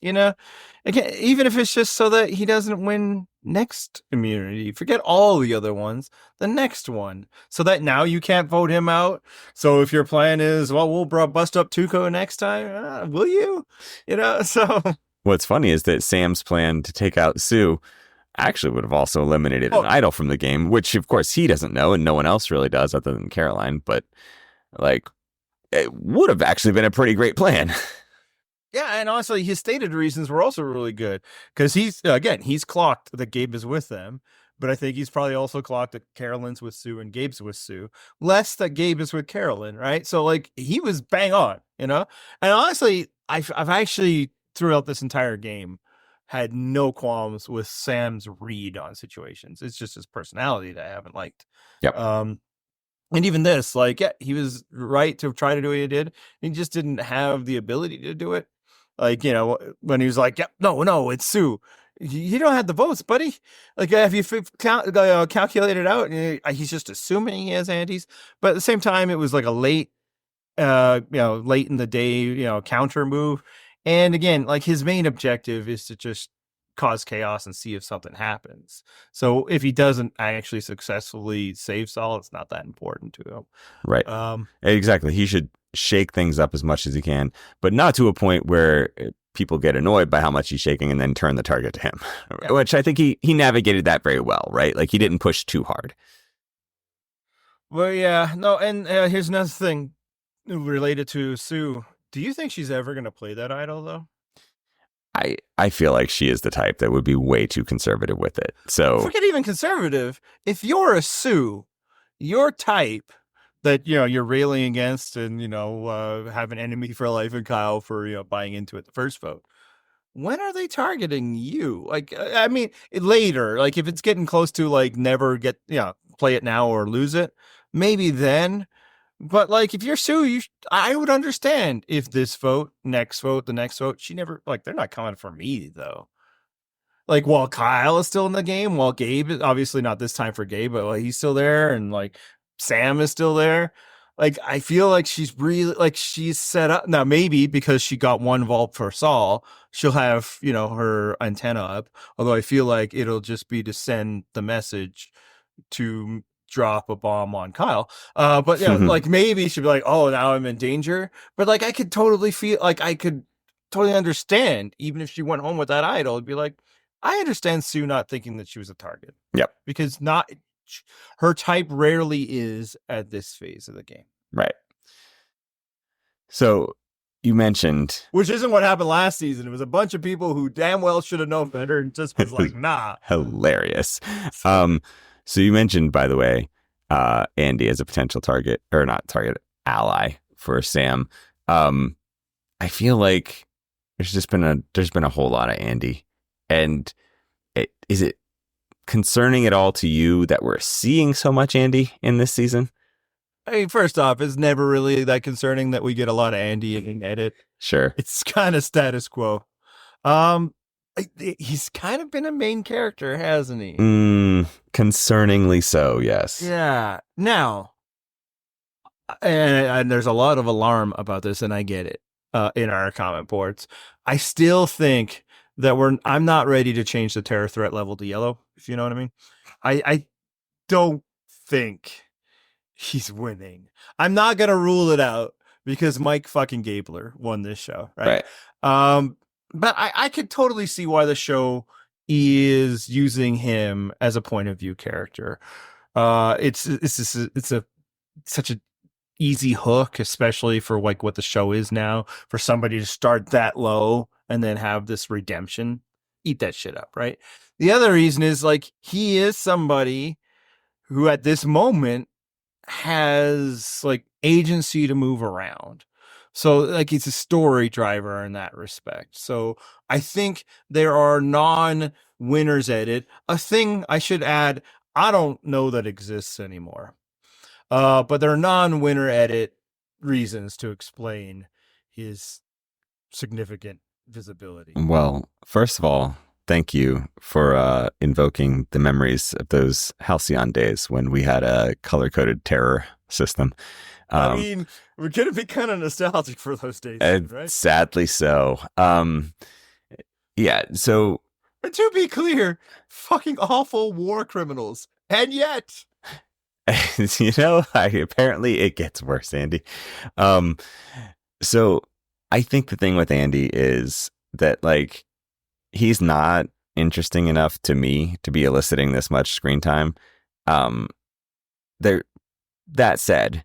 [SPEAKER 3] Again, even if it's just so that he doesn't win next immunity. Forget all the other ones, the next one, so that now you can't vote him out. So if your plan is, well, we'll bust up Tuco next time, will you? So
[SPEAKER 2] what's funny is that Sam's plan to take out Sue actually would have also eliminated an idol from the game, which of course he doesn't know and no one else really does other than Caroline, but like it would have actually been a pretty great plan.
[SPEAKER 3] Yeah, and honestly, his stated reasons were also really good because he's clocked that Gabe is with them, but I think he's probably also clocked that Carolyn's with Sue and Gabe's with Sue, less that Gabe is with Carolyn, right? So like he was bang on, And honestly, I've actually throughout this entire game had no qualms with Sam's read on situations. It's just his personality that I haven't liked.
[SPEAKER 2] Yep.
[SPEAKER 3] And even this, like, yeah, he was right to try to do what he did. He just didn't have the ability to do it. Like, when he was like, yeah, no, it's Sue. You don't have the votes, buddy. Like, have you calculated out? He's just assuming he has antis. But at the same time, it was like a late in the day, counter move. And again, like his main objective is to just cause chaos and see if something happens. So if he doesn't actually successfully save Saul, it's not that important to him.
[SPEAKER 2] Right. Exactly. He should shake things up as much as he can, but not to a point where people get annoyed by how much he's shaking and then turn the target to him, which I think he navigated that very well, right? Like he didn't push too hard.
[SPEAKER 3] Well, yeah. No, and here's another thing related to Sue. Do you think she's ever going to play that idol, though?
[SPEAKER 2] I feel like she is the type that would be way too conservative with it. So
[SPEAKER 3] forget even conservative. If you're a Sue, your type that you're railing against and have an enemy for life in Kyle for buying into it the first vote. When are they targeting you? Like, I mean, later. Like, if it's getting close to like never get play it now or lose it, maybe then. But like, if you're Sue, I would understand if this vote, next vote, the next vote, she never like they're not coming for me though. Like while Kyle is still in the game, while Gabe is obviously not this time for Gabe, but like he's still there, and like Sam is still there. Like I feel like she's really like she's set up now. Maybe because she got one vault for Saul, she'll have her antenna up. Although I feel like it'll just be to send the message to drop a bomb on Kyle. But like maybe she'd be like, oh, now I'm in danger. But like I could totally feel like I could totally understand, even if she went home with that idol, it'd be like, I understand Sue not thinking that she was a target.
[SPEAKER 2] Yep.
[SPEAKER 3] Because her type rarely is at this phase of the game.
[SPEAKER 2] Right. So you mentioned,
[SPEAKER 3] which isn't what happened last season. It was a bunch of people who damn well should have known better and just was like, nah.
[SPEAKER 2] Hilarious. So you mentioned, by the way, Andy as a potential target, or not target, ally for Sam. I feel like there's been a whole lot of Andy, and is it concerning at all to you that we're seeing so much Andy in this season?
[SPEAKER 3] I mean, first off, it's never really that concerning that we get a lot of Andy in edit.
[SPEAKER 2] Sure,
[SPEAKER 3] it's kind of status quo. He's kind of been a main character, hasn't he?
[SPEAKER 2] Concerningly so, yes.
[SPEAKER 3] Yeah. Now, and there's a lot of alarm about this, and I get it in our comment boards. I still think that I'm not ready to change the terror threat level to yellow, if you know what I mean. I don't think he's winning. I'm not going to rule it out because Mike fucking Gabler won this show, right? but I could totally see why the show is using him as a point of view character. It's a such a easy hook, especially for like what the show is now, for somebody to start that low and then have this redemption. Eat that shit up, right? The other reason is like he is somebody who at this moment has like agency to move around. So like he's a story driver in that respect. So I think there are non-winners edit. A thing I should add, I don't know that exists anymore. But there are non-winner edit reasons to explain his significant visibility.
[SPEAKER 2] Well, first of all, thank you for invoking the memories of those halcyon days when we had a color-coded terror system.
[SPEAKER 3] I mean, we're gonna be kind of nostalgic for those days, right?
[SPEAKER 2] Sadly so. Yeah, so
[SPEAKER 3] And to be clear, fucking awful war criminals. And yet,
[SPEAKER 2] apparently it gets worse, Andy. So I think the thing with Andy is that like he's not interesting enough to me to be eliciting this much screen time. That said,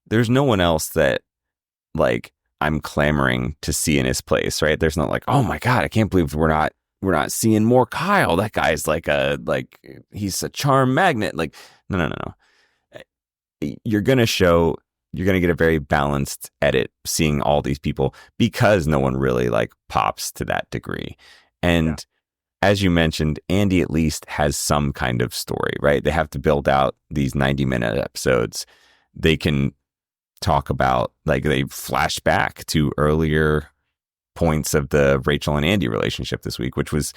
[SPEAKER 2] there's no one else that like I'm clamoring to see in his place, right? There's not like, oh my God, I can't believe we're not seeing more Kyle. That guy's like he's a charm magnet. Like, no. You're going to get a very balanced edit seeing all these people because no one really like pops to that degree. And as you mentioned, Andy at least has some kind of story, right? They have to build out these 90-minute episodes. They can talk about, like, they flash back to earlier points of the Rachel and Andy relationship this week, which was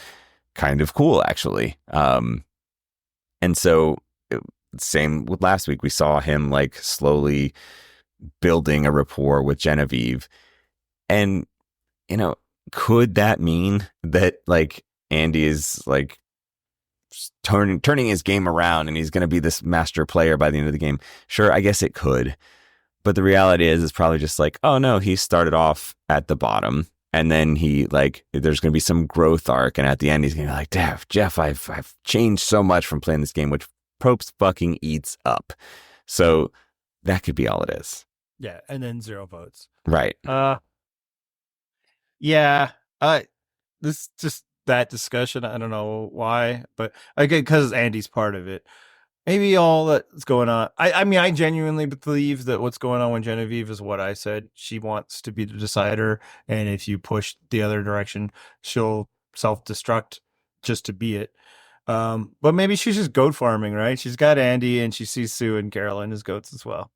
[SPEAKER 2] kind of cool, actually. And so same with last week, we saw him like slowly building a rapport with Genevieve. And, could that mean that like Andy is like turning his game around and he's going to be this master player by the end of the game? Sure, I guess it could. But the reality is probably just like, oh no, he started off at the bottom and then he like, there's going to be some growth arc. And at the end, he's going to be like, Jeff, I've changed so much from playing this game, which Probst fucking eats up. So that could be all it is.
[SPEAKER 3] Yeah. And then 0 votes.
[SPEAKER 2] Right.
[SPEAKER 3] Yeah. This just that discussion. I don't know why, but again, because Andy's part of it. Maybe all that's going on. I mean, I genuinely believe that what's going on with Genevieve is what I said. She wants to be the decider, and if you push the other direction, she'll self-destruct just to be it. But maybe she's just goat farming, right? She's got Andy, and she sees Sue and Carolyn as goats as well.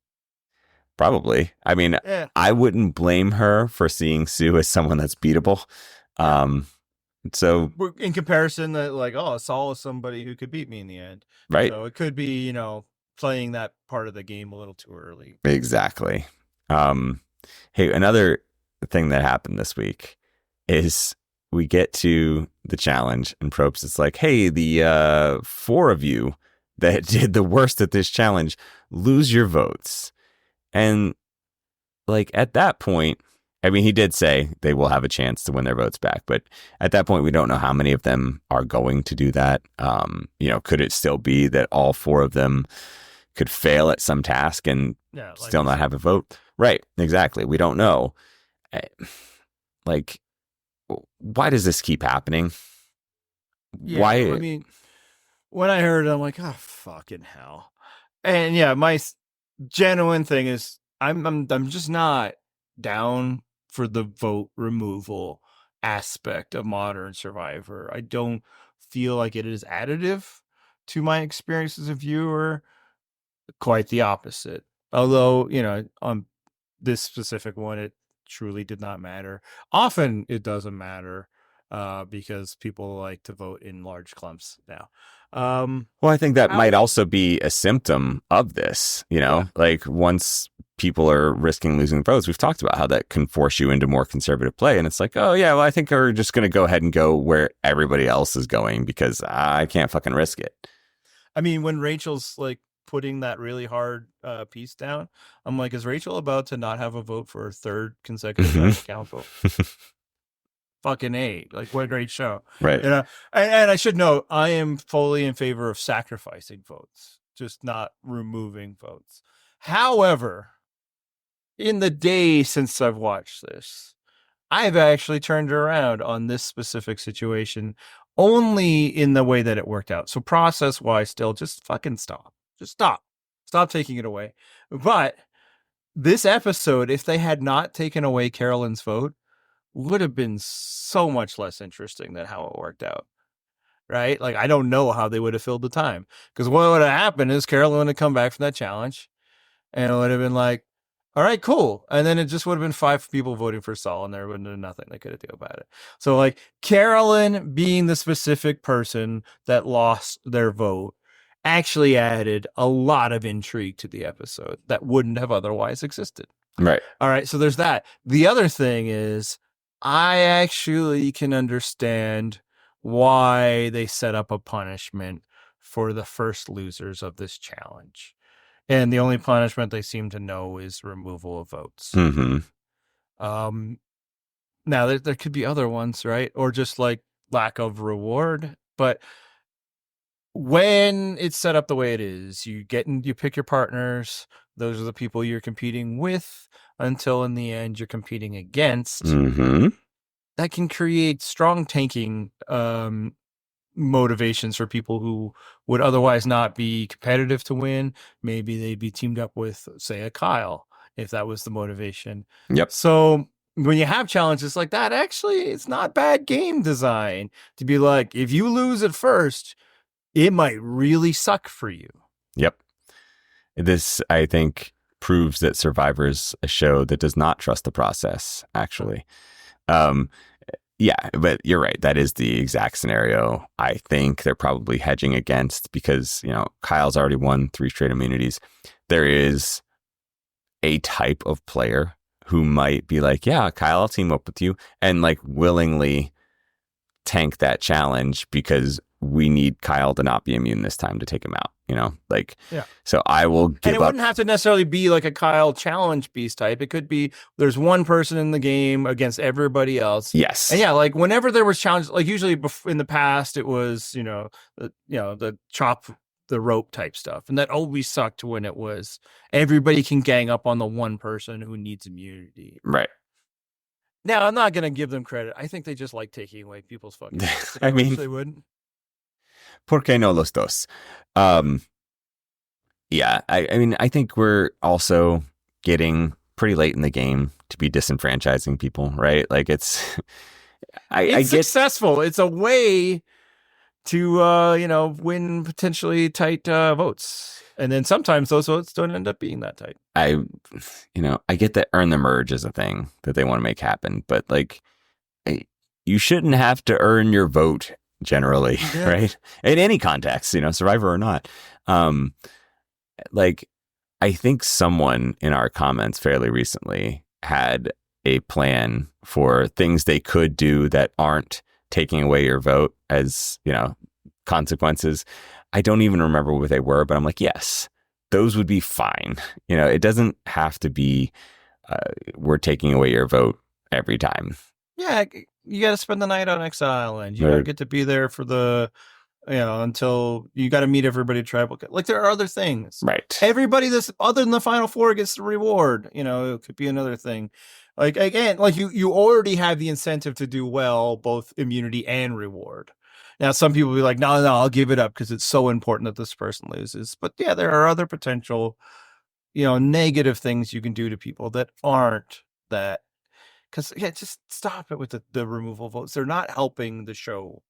[SPEAKER 2] Probably. I mean, I wouldn't blame her for seeing Sue as someone that's beatable. So
[SPEAKER 3] in comparison, that like, oh, Saul is somebody who could beat me in the end,
[SPEAKER 2] right?
[SPEAKER 3] So it could be, playing that part of the game a little too early.
[SPEAKER 2] Exactly. Hey, another thing that happened this week is we get to the challenge, and Probst is like, "Hey, the 4 of you that did the worst at this challenge, lose your votes." And like at that point, I mean, he did say they will have a chance to win their votes back, but at that point, we don't know how many of them are going to do that. Could it still be that all 4 of them could fail at some task and still not have a vote? Right. Exactly. We don't know. Like, why does this keep happening?
[SPEAKER 3] Yeah,
[SPEAKER 2] why?
[SPEAKER 3] I mean, when I heard it, I'm like, oh, fucking hell. And yeah, my genuine thing is I'm just not down for the vote removal aspect of Modern Survivor. I don't feel like it is additive to my experience as a viewer. Quite the opposite. Although, on this specific one, it truly did not matter. Often it doesn't matter because people like to vote in large clumps now.
[SPEAKER 2] Well, I think that might also be a symptom of this, like once people are risking losing votes, we've talked about how that can force you into more conservative play. And it's like, oh yeah, well, I think we're just going to go ahead and go where everybody else is going because I can't fucking risk it.
[SPEAKER 3] I mean, when Rachel's like putting that really hard piece down, I'm like, is Rachel about to not have a vote for her 3rd consecutive council? fucking A. Like, what a great show.
[SPEAKER 2] Right.
[SPEAKER 3] You know, and I should note, I am fully in favor of sacrificing votes, just not removing votes. However, in the day since I've watched this, I've actually turned around on this specific situation only in the way that it worked out. So process wise, still just fucking stop. Just stop. Stop taking it away. But this episode, if they had not taken away Carolyn's vote, would have been so much less interesting than how it worked out. Right? Like, I don't know how they would have filled the time. Because what would have happened is Carolyn would have come back from that challenge and it would have been like, all right, cool. And then it just would have been 5 people voting for Saul, and there would have been nothing they could do about it. So, like, Carolyn being the specific person that lost their vote actually added a lot of intrigue to the episode that wouldn't have otherwise existed.
[SPEAKER 2] Right.
[SPEAKER 3] All right, so there's that. The other thing is, I actually can understand why they set up a punishment for the first losers of this challenge. And the only punishment they seem to know is removal of votes.
[SPEAKER 2] Mm-hmm.
[SPEAKER 3] Now, there could be other ones, right? Or just like lack of reward. But when it's set up the way it is, you pick your partners. Those are the people you're competing with until in the end you're competing against.
[SPEAKER 2] Mm-hmm.
[SPEAKER 3] That can create strong tanking motivations for people who would otherwise not be competitive to win. Maybe they'd be teamed up with, say, a Kyle, if that was the motivation.
[SPEAKER 2] Yep.
[SPEAKER 3] So when you have challenges like that, actually, it's not bad game design to be like, if you lose at first, it might really suck for you.
[SPEAKER 2] Yep. This, I think, proves that Survivor's a show that does not trust the process, actually. Yeah, but you're right. That is the exact scenario I think they're probably hedging against because, you know, Kyle's already won 3 straight immunities. There is a type of player who might be like, yeah, Kyle, I'll team up with you, and like willingly tank that challenge because we need Kyle to not be immune this time to take him out, you know, like,
[SPEAKER 3] yeah.
[SPEAKER 2] So I will give up.
[SPEAKER 3] And it wouldn't have to necessarily be like a Kyle challenge beast type. It could be there's one person in the game against everybody else.
[SPEAKER 2] Yes.
[SPEAKER 3] And yeah, like whenever there was challenges, like usually in the past, it was, the chop the rope type stuff. And that always sucked when it was everybody can gang up on the one person who needs immunity.
[SPEAKER 2] Right.
[SPEAKER 3] Now, I'm not going to give them credit. I think they just like taking away people's fucking votes.
[SPEAKER 2] I mean,
[SPEAKER 3] they wouldn't.
[SPEAKER 2] ¿Por qué no los dos? Yeah, I mean, I think we're also getting pretty late in the game to be disenfranchising people, right? Like it's
[SPEAKER 3] successful. It's a way to, win potentially tight votes. And then sometimes those votes don't end up being that tight.
[SPEAKER 2] I get that earn the merge is a thing that they want to make happen, but like you shouldn't have to earn your vote generally, yeah. Right? In any context, Survivor or not. Like I think someone in our comments fairly recently had a plan for things they could do that aren't taking away your vote as, consequences. I don't even remember what they were, but I'm like, yes, those would be fine. It doesn't have to be we're taking away your vote every time.
[SPEAKER 3] Yeah, you got to spend the night on Exile Island. You got to get to be there for the, until you got to meet everybody tribal. Like there are other things.
[SPEAKER 2] Right.
[SPEAKER 3] Everybody that's other than the final 4 gets the reward. It could be another thing. Like, again, like you already have the incentive to do well, both immunity and reward. Now, some people will be like, no, I'll give it up because it's so important that this person loses. But yeah, there are other potential, negative things you can do to people that aren't that. Because, yeah, just stop it with the removal votes. They're not helping the show.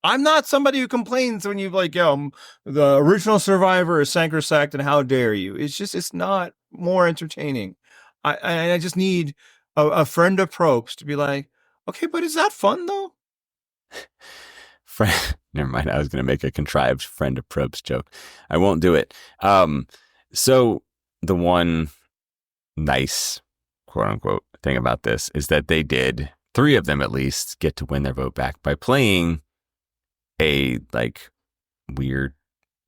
[SPEAKER 3] I'm not somebody who complains when you've like, the original Survivor is sacrosanct and how dare you. It's not more entertaining. I just need a friend of Probst to be like, okay, but is that fun though?
[SPEAKER 2] Never mind. I was going to make a contrived friend of Probst joke. I won't do it. So the one nice, quote unquote, thing about this is that they did, 3 of them at least, get to win their vote back by playing a like weird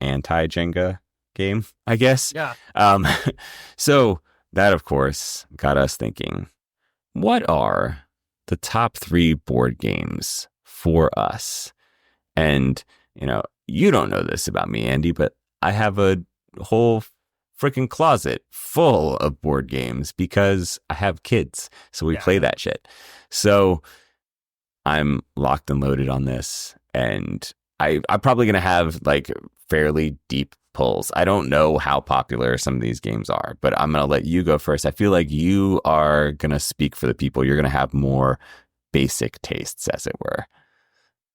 [SPEAKER 2] anti-Jenga game, I guess.
[SPEAKER 3] Yeah.
[SPEAKER 2] So that, of course, got us thinking, what are the top 3 board games for us. And, you don't know this about me, Andy, but I have a whole freaking closet full of board games because I have kids. So we play that shit. So I'm locked and loaded on this. And I'm probably going to have like fairly deep pulls. I don't know how popular some of these games are, but I'm going to let you go first. I feel like you are going to speak for the people. You're going to have more basic tastes, as it were.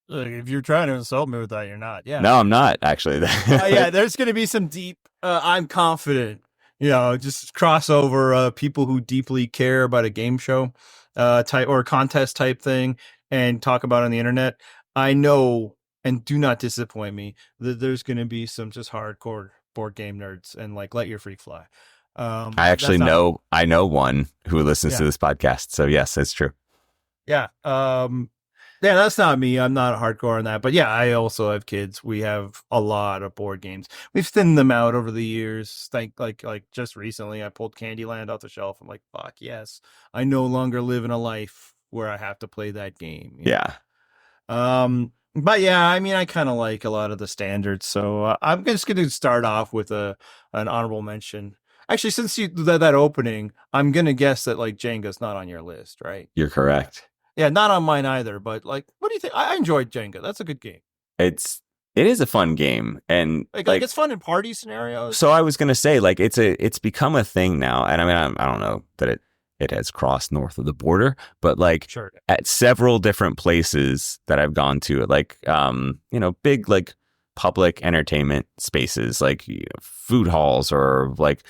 [SPEAKER 3] Look, if you're trying to insult me with that, you're not. Yeah.
[SPEAKER 2] No, I'm not, actually.
[SPEAKER 3] There's going to be some deep, I'm confident, just crossover people who deeply care about a game show type or contest type thing and talk about it on the internet. I know, and do not disappoint me, that there's going to be some just hardcore board game nerds and like let your freak fly.
[SPEAKER 2] I actually know one who listens to this podcast. So yes, it's true.
[SPEAKER 3] Yeah. Yeah, that's not me. I'm not hardcore on that. But yeah, I also have kids. We have a lot of board games. We've thinned them out over the years. Like just recently, I pulled Candyland off the shelf. I'm like, fuck yes. I no longer live in a life where I have to play that game.
[SPEAKER 2] Yeah.
[SPEAKER 3] But yeah, I mean, I kind of like a lot of the standards. So I'm just going to start off with an honorable mention. Actually, since you that opening, I'm going to guess that like Jenga's not on your list, right?
[SPEAKER 2] You're correct.
[SPEAKER 3] Yeah, not on mine either, but like, what do you think? I enjoyed Jenga. That's a good game.
[SPEAKER 2] It is a fun game, and
[SPEAKER 3] like it's fun in party scenarios.
[SPEAKER 2] So I was gonna say, like, it's become a thing now, and I mean, I don't know that it has crossed north of the border, but like at several different places that I've gone to, like big like public entertainment spaces, like food halls or like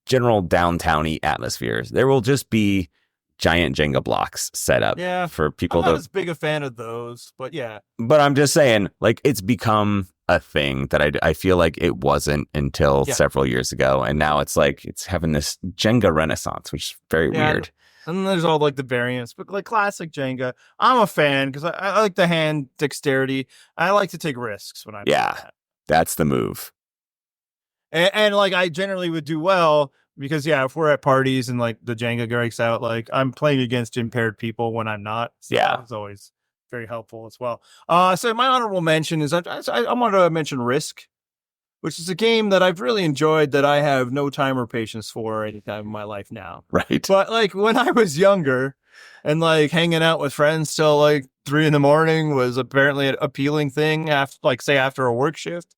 [SPEAKER 2] general downtowny atmospheres, there will just be giant Jenga blocks set up for people.
[SPEAKER 3] I'm not as big a fan of those, but yeah.
[SPEAKER 2] But I'm just saying, like, it's become a thing that I feel like it wasn't until several years ago, and now it's like it's having this Jenga renaissance, which is very weird.
[SPEAKER 3] And there's all like the variants, but like classic Jenga, I'm a fan because I like the hand dexterity. I like to take risks when I play that.
[SPEAKER 2] That's the move.
[SPEAKER 3] And like I generally would do well. Because, if we're at parties and, like, the Jenga breaks out, like, I'm playing against impaired people when I'm not. So it's always very helpful as well. So my honorable mention is I want to mention Risk, which is a game that I've really enjoyed that I have no time or patience for any time in my life now.
[SPEAKER 2] Right.
[SPEAKER 3] But, like, when I was younger and, like, hanging out with friends till, like, 3 a.m. was apparently an appealing thing, after a work shift.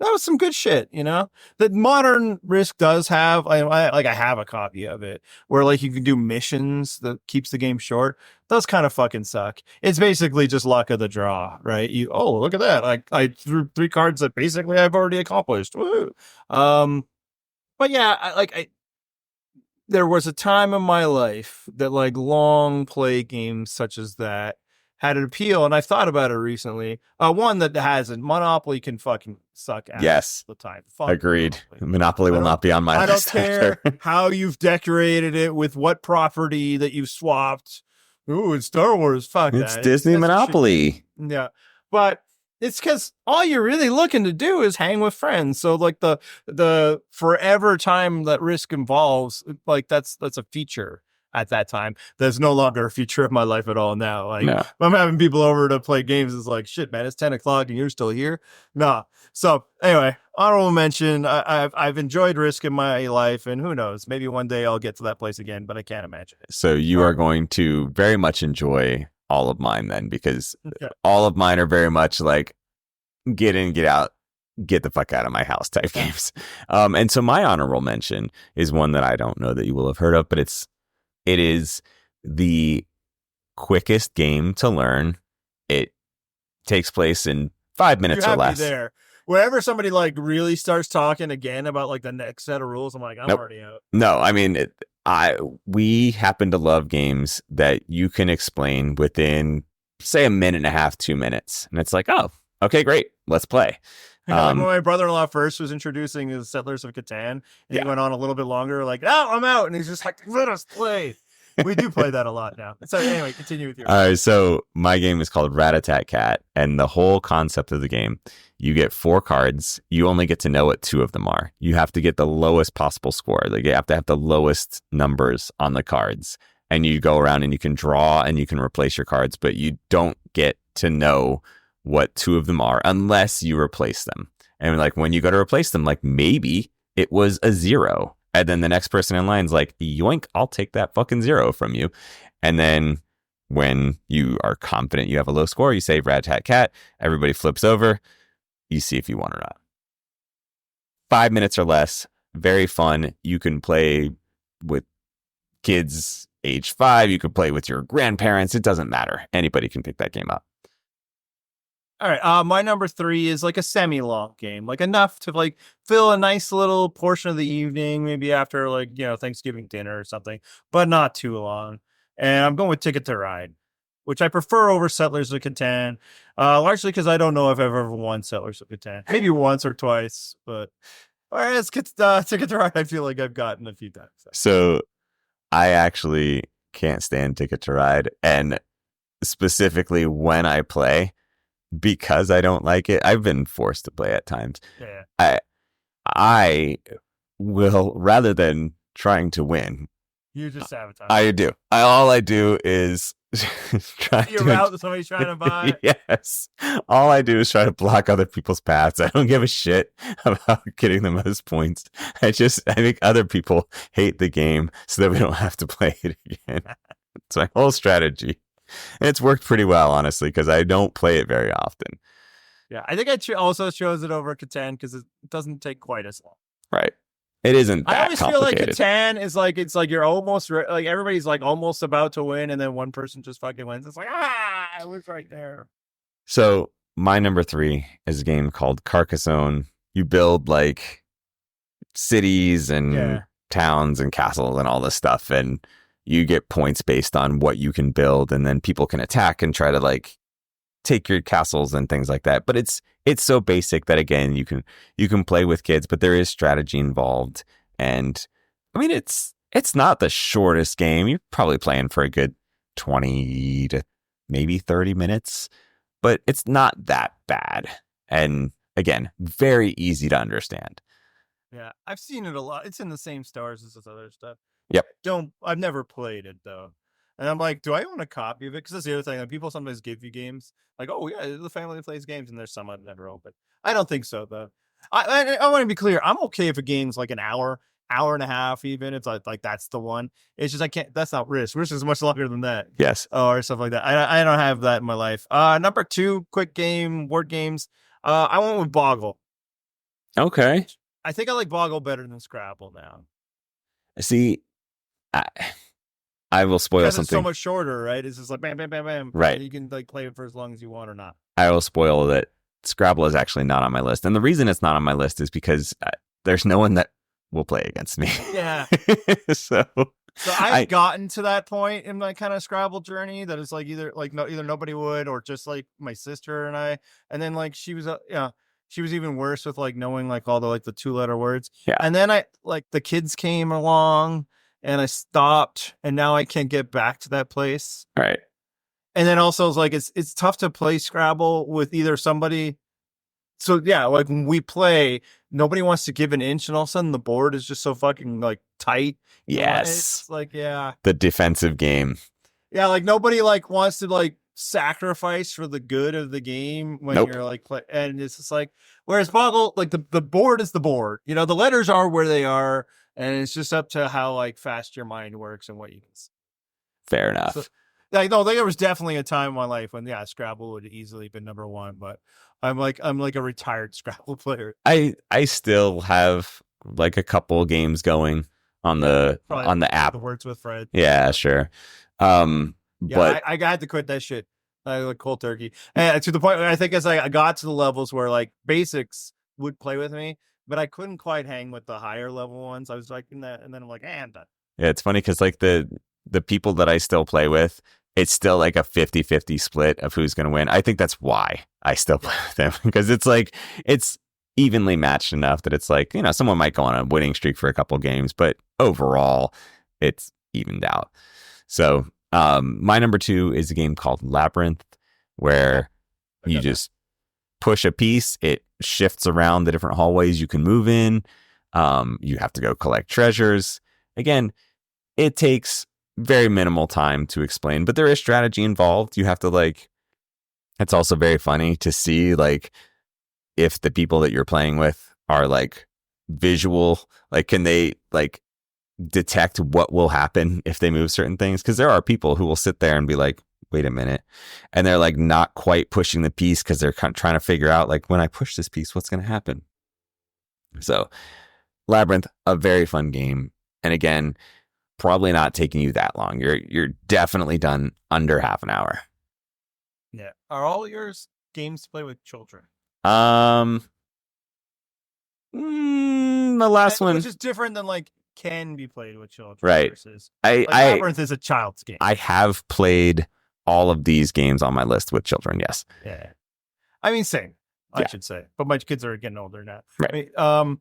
[SPEAKER 3] That was some good shit, that modern Risk does have. I have a copy of it where like you can do missions that keeps the game short. Those kind of fucking suck. It's basically just luck of the draw, right? Look at that. I threw 3 cards that basically I've already accomplished. Woo. But yeah, there was a time in my life that like long play games such as that had an appeal, and I've thought about it recently. One that hasn't. Monopoly can fucking suck ass all the time.
[SPEAKER 2] Agreed. Monopoly will not be on my list.
[SPEAKER 3] I don't care how you've decorated it, with what property that you've swapped. Ooh, it's Star Wars. Fuck
[SPEAKER 2] it's that. It's Disney Monopoly.
[SPEAKER 3] Yeah. But it's because all you're really looking to do is hang with friends. So like the forever time that Risk involves, like that's a feature. At that time, there's no longer a feature of my life at all now. Like, I'm having people over to play games. It's like, shit, man, it's 10 o'clock and you're still here. Nah. So anyway, honorable mention. I've enjoyed Risk in my life, and who knows, maybe one day I'll get to that place again, but I can't imagine it.
[SPEAKER 2] So you are going to very much enjoy all of mine then, because all of mine are very much like get in, get out, get the fuck out of my house type games. And so my honorable mention is one that I don't know that you will have heard of, but it is the quickest game to learn. It takes place in 5 minutes or less.
[SPEAKER 3] There. Whenever somebody like really starts talking again about like the next set of rules, I'm like, I'm already out.
[SPEAKER 2] No, I mean, we happen to love games that you can explain within, say, a minute and a half, 2 minutes. And it's like, oh, okay, great. Let's play.
[SPEAKER 3] Like when my brother-in-law first was introducing his Settlers of Catan, and he went on a little bit longer, like, oh, I'm out. And he's just like, let us play. We do play that a lot now. So anyway, continue with your.
[SPEAKER 2] All right, so my game is called Rat-a-Tat-Cat, and the whole concept of the game, you get 4 cards. You only get to know what 2 of them are. You have to get the lowest possible score. Like, you have to have the lowest numbers on the cards. and you go around and you can draw and you can replace your cards, but you don't get to know what two of them are unless you replace them. And like when you go to replace them, like maybe it was a 0. And then the next person in line's like, yoink, I'll take that fucking 0 from you. And then when you are confident you have a low score, you say rat tat cat, everybody flips over, you see if you won or not. 5 minutes or less, very fun. You can play with kids age 5, you can play with your grandparents, it doesn't matter. Anybody can pick that game up.
[SPEAKER 3] All right, my number 3 is like a semi-long game, like enough to like fill a nice little portion of the evening, maybe after like, Thanksgiving dinner or something, but not too long. And I'm going with Ticket to Ride, which I prefer over Settlers of Catan, largely because I don't know if I've ever won Settlers of Catan. Maybe once or twice, but all right, let's get Ticket to Ride. I feel like I've gotten a few times.
[SPEAKER 2] So I actually can't stand Ticket to Ride, and specifically when I play, because I don't like it, I've been forced to play at times.
[SPEAKER 3] Yeah.
[SPEAKER 2] I will, rather than trying to win,
[SPEAKER 3] You just sabotage.
[SPEAKER 2] I do. All I do is try
[SPEAKER 3] You're out somebody's trying to buy.
[SPEAKER 2] Yes. All I do is try to block other people's paths. I don't give a shit about getting the most points. I think other people hate the game so that we don't have to play it again. It's my whole strategy. And it's worked pretty well, honestly, because I don't play it very often.
[SPEAKER 3] Yeah, I think I also chose it over Catan because it doesn't take quite as long.
[SPEAKER 2] Right. It isn't that
[SPEAKER 3] I always feel like
[SPEAKER 2] complicated.
[SPEAKER 3] Catan is like, it's like you're almost, like everybody's like almost about to win and then one person just fucking wins. It's like, I was right there.
[SPEAKER 2] So my number 3 is a game called Carcassonne. You build like cities and towns and castles and all this stuff, and you get points based on what you can build, and then people can attack and try to like take your castles and things like that. But it's so basic that again you can play with kids, but there is strategy involved. And I mean it's not the shortest game. You're probably playing for a good 20 to maybe 30 minutes, but it's not that bad. And again, very easy to understand.
[SPEAKER 3] Yeah, I've seen it a lot. It's in the same stars as this other stuff.
[SPEAKER 2] Yep.
[SPEAKER 3] I've never played it though. And I'm like, do I own a copy of it? Because that's the other thing. Like, people sometimes give you games. Like, oh yeah, the family that plays games, and there's some I've never opened. I don't think so though. I want to be clear. I'm okay if a game's like an hour and a half, even. It's like that's the one. It's just I can't. That's not Risk. Risk is much longer than that.
[SPEAKER 2] Yes.
[SPEAKER 3] Or stuff like that. I don't have that in my life. Number 2, quick game, word games. I went with Boggle.
[SPEAKER 2] Okay.
[SPEAKER 3] I think I like Boggle better than Scrabble now.
[SPEAKER 2] See, I will spoil
[SPEAKER 3] Because
[SPEAKER 2] something.
[SPEAKER 3] it's so much shorter, right? It's just like bam, bam, bam, bam.
[SPEAKER 2] Right.
[SPEAKER 3] You can like play it for as long as you want or not.
[SPEAKER 2] I will spoil that Scrabble is actually not on my list. And the reason it's not on my list is because there's no one that will play against me.
[SPEAKER 3] Yeah.
[SPEAKER 2] So
[SPEAKER 3] I've gotten to that point in my kind of Scrabble journey that it's like either nobody would, or just like my sister and I. And then like she was even worse with like knowing like all the like the 2-letter words.
[SPEAKER 2] Yeah.
[SPEAKER 3] And then I like the kids came along and I stopped, and now I can't get back to that place.
[SPEAKER 2] Right.
[SPEAKER 3] And then also it's like it's tough to play Scrabble with either somebody. So yeah, like when we play, nobody wants to give an inch, and all of a sudden the board is just so fucking like tight.
[SPEAKER 2] Yes.
[SPEAKER 3] It's like, yeah.
[SPEAKER 2] The defensive game.
[SPEAKER 3] Yeah, like nobody like wants to like sacrifice for the good of the game when you're like play, and it's just like, whereas Boggle, like the board is the board. The letters are where they are, and it's just up to how like fast your mind works and what you can.
[SPEAKER 2] Fair enough.
[SPEAKER 3] So, like, no, there was definitely a time in my life when Scrabble would easily been number 1, but I'm like a retired Scrabble player.
[SPEAKER 2] I still have like a couple games going on the app.
[SPEAKER 3] The Words with Fred.
[SPEAKER 2] Yeah, sure. But
[SPEAKER 3] I had to quit that shit. I like cold turkey, and to the point where I think as I got to the levels where like basics would play with me, but I couldn't quite hang with the higher level ones. I was like in that, and then I'm like, I'm done.
[SPEAKER 2] Yeah, it's funny because like the people that I still play with, it's still like a 50-50 split of who's going to win. I think that's why I still play with them, because it's like it's evenly matched enough that it's like, someone might go on a winning streak for a couple games, but overall it's evened out. So my number 2 is a game called Labyrinth, where you just push a piece, it shifts around the different hallways you can move in. You have to go collect treasures. Again, it takes very minimal time to explain, but there is strategy involved. You have to like, it's also very funny to see like if the people that you're playing with are like visual, like can they like detect what will happen if they move certain things? Because there are people who will sit there and be like, wait a minute, and they're like not quite pushing the piece because they're trying to figure out like, when I push this piece, what's going to happen? So Labyrinth, a very fun game, and again, probably not taking you that long. You're definitely done under half an hour.
[SPEAKER 3] Yeah. Are all yours games to play with children?
[SPEAKER 2] The last one,
[SPEAKER 3] which is different than like can be played with children,
[SPEAKER 2] right?
[SPEAKER 3] Versus
[SPEAKER 2] Labyrinth
[SPEAKER 3] is a child's game.
[SPEAKER 2] I have played all of these games on my list with children. Yes.
[SPEAKER 3] Yeah. I mean, same. I should say, but my kids are getting older now.
[SPEAKER 2] Right.
[SPEAKER 3] I mean,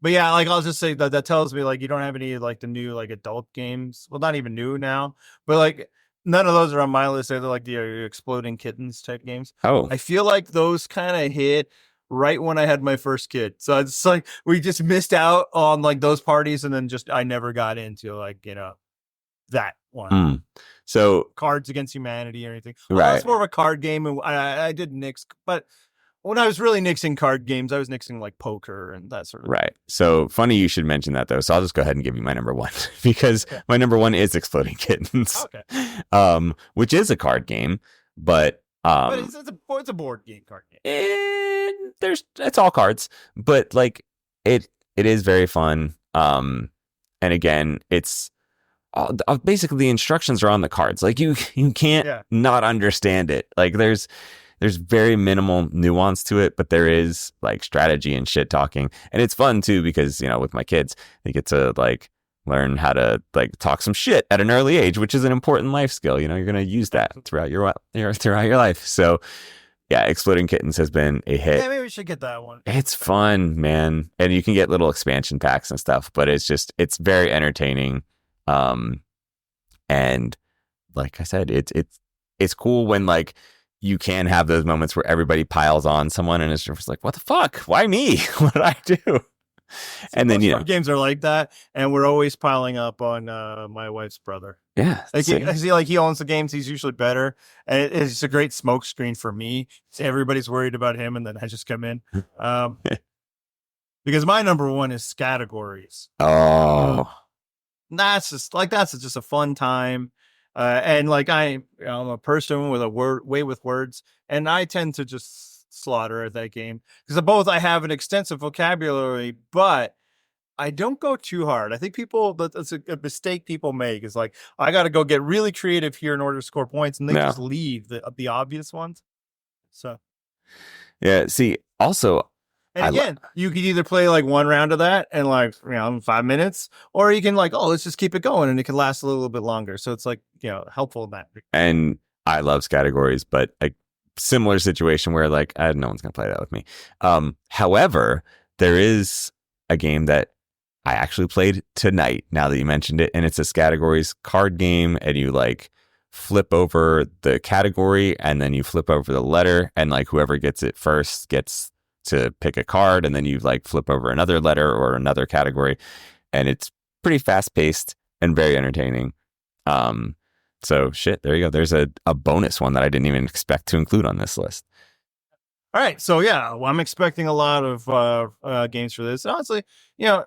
[SPEAKER 3] but yeah, like I'll just say that tells me like you don't have any like the new like adult games. Well, not even new now, but like none of those are on my list. They're like the exploding kittens type games.
[SPEAKER 2] Oh,
[SPEAKER 3] I feel like those kind of hit right when I had my first kid. So it's like we just missed out on like those parties, and then just I never got into like that one.
[SPEAKER 2] So
[SPEAKER 3] Cards Against Humanity or anything.
[SPEAKER 2] Right.
[SPEAKER 3] It's more of a card game, and I did nix, but when I was really nixing card games, I was nixing like poker and that sort of
[SPEAKER 2] right. So funny you should mention that though. So I'll just go ahead and give you my number one because my number one is Exploding Kittens.
[SPEAKER 3] Okay.
[SPEAKER 2] Which is a card game, but
[SPEAKER 3] it's a board game card game.
[SPEAKER 2] It's all cards, but like it is very fun. And again, it's basically the instructions are on the cards. Like you can't not understand it. Like there's very minimal nuance to it, but there is like strategy and shit talking. And it's fun too, because, with my kids, they get to like learn how to like talk some shit at an early age, which is an important life skill. You're going to use that throughout your life. So yeah, Exploding Kittens has been a hit.
[SPEAKER 3] Yeah, maybe we should get that one.
[SPEAKER 2] It's fun, man. And you can get little expansion packs and stuff, but it's very entertaining. And like I said, it's cool when like you can have those moments where everybody piles on someone and it's just like, what the fuck? Why me? What did I do? And then,
[SPEAKER 3] games are like that. And we're always piling up on my wife's brother.
[SPEAKER 2] Yeah.
[SPEAKER 3] Like he owns the games. He's usually better. And it's a great smoke screen for me. So everybody's worried about him. And then I just come in. Because my number one is categories.
[SPEAKER 2] Oh.
[SPEAKER 3] That's just a fun time. And like I'm a person with a way with words, and I tend to just slaughter at that game because I have an extensive vocabulary, but I don't go too hard. I think that's a mistake people make is like, I got to go get really creative here in order to score points, and they just leave the obvious ones. So
[SPEAKER 2] yeah, see, also.
[SPEAKER 3] And again, you can either play like one round of that and like, 5 minutes, or you can like, let's just keep it going and it can last a little bit longer. So it's like, helpful in that. And
[SPEAKER 2] I love categories, but a similar situation where like, no one's going to play that with me. However, there is a game that I actually played tonight now that you mentioned it. And it's a categories card game, and you like flip over the category and then you flip over the letter, and like whoever gets it first gets to pick a card, and then you like flip over another letter or another category, and it's pretty fast paced and very entertaining. So there you go. There's a bonus one that I didn't even expect to include on this list.
[SPEAKER 3] All right. So I'm expecting a lot of games for this. And honestly, you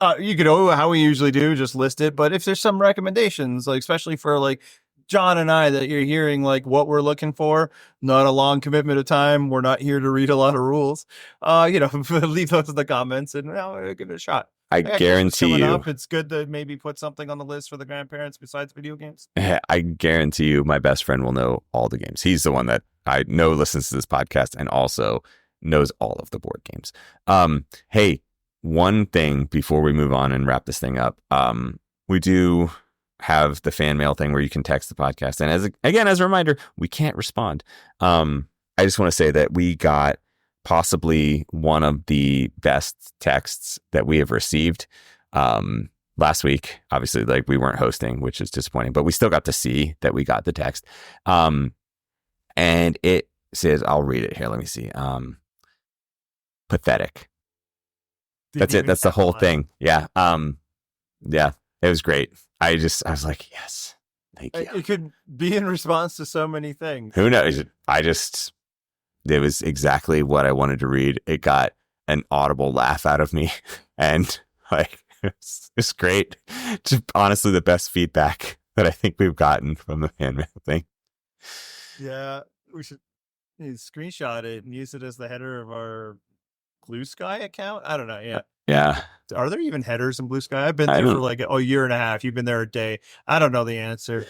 [SPEAKER 3] could how we usually do, just list it. But if there's some recommendations, like especially for like John and I, that you're hearing like what we're looking for, not a long commitment of time. We're not here to read a lot of rules. Leave those in the comments and give it a shot.
[SPEAKER 2] I guarantee you,
[SPEAKER 3] it's good to maybe put something on the list for the grandparents besides video games.
[SPEAKER 2] I guarantee you, my best friend will know all the games. He's the one that I know listens to this podcast and also knows all of the board games. Hey, one thing before we move on and wrap this thing up, we do have the fan mail thing where you can text the podcast. And as a reminder, we can't respond. I just want to say that we got possibly one of the best texts that we have received last week. Obviously, like we weren't hosting, which is disappointing, but we still got to see that we got the text. And it says, I'll read it here. Let me see. Pathetic. That's it. That's the whole thing. Yeah. Yeah. It was great. I was like, yes, thank you.
[SPEAKER 3] It could be in response to so many things.
[SPEAKER 2] Who knows? It was exactly what I wanted to read. It got an audible laugh out of me. And like, it's great. Just honestly, the best feedback that I think we've gotten from the fan mail thing.
[SPEAKER 3] Yeah, we should screenshot it and use it as the header of our Blue Sky account. I don't know. Yeah.
[SPEAKER 2] Yeah.
[SPEAKER 3] Are there even headers in Blue Sky? I've been there for like a year and a half. You've been there a day. I don't know the answer.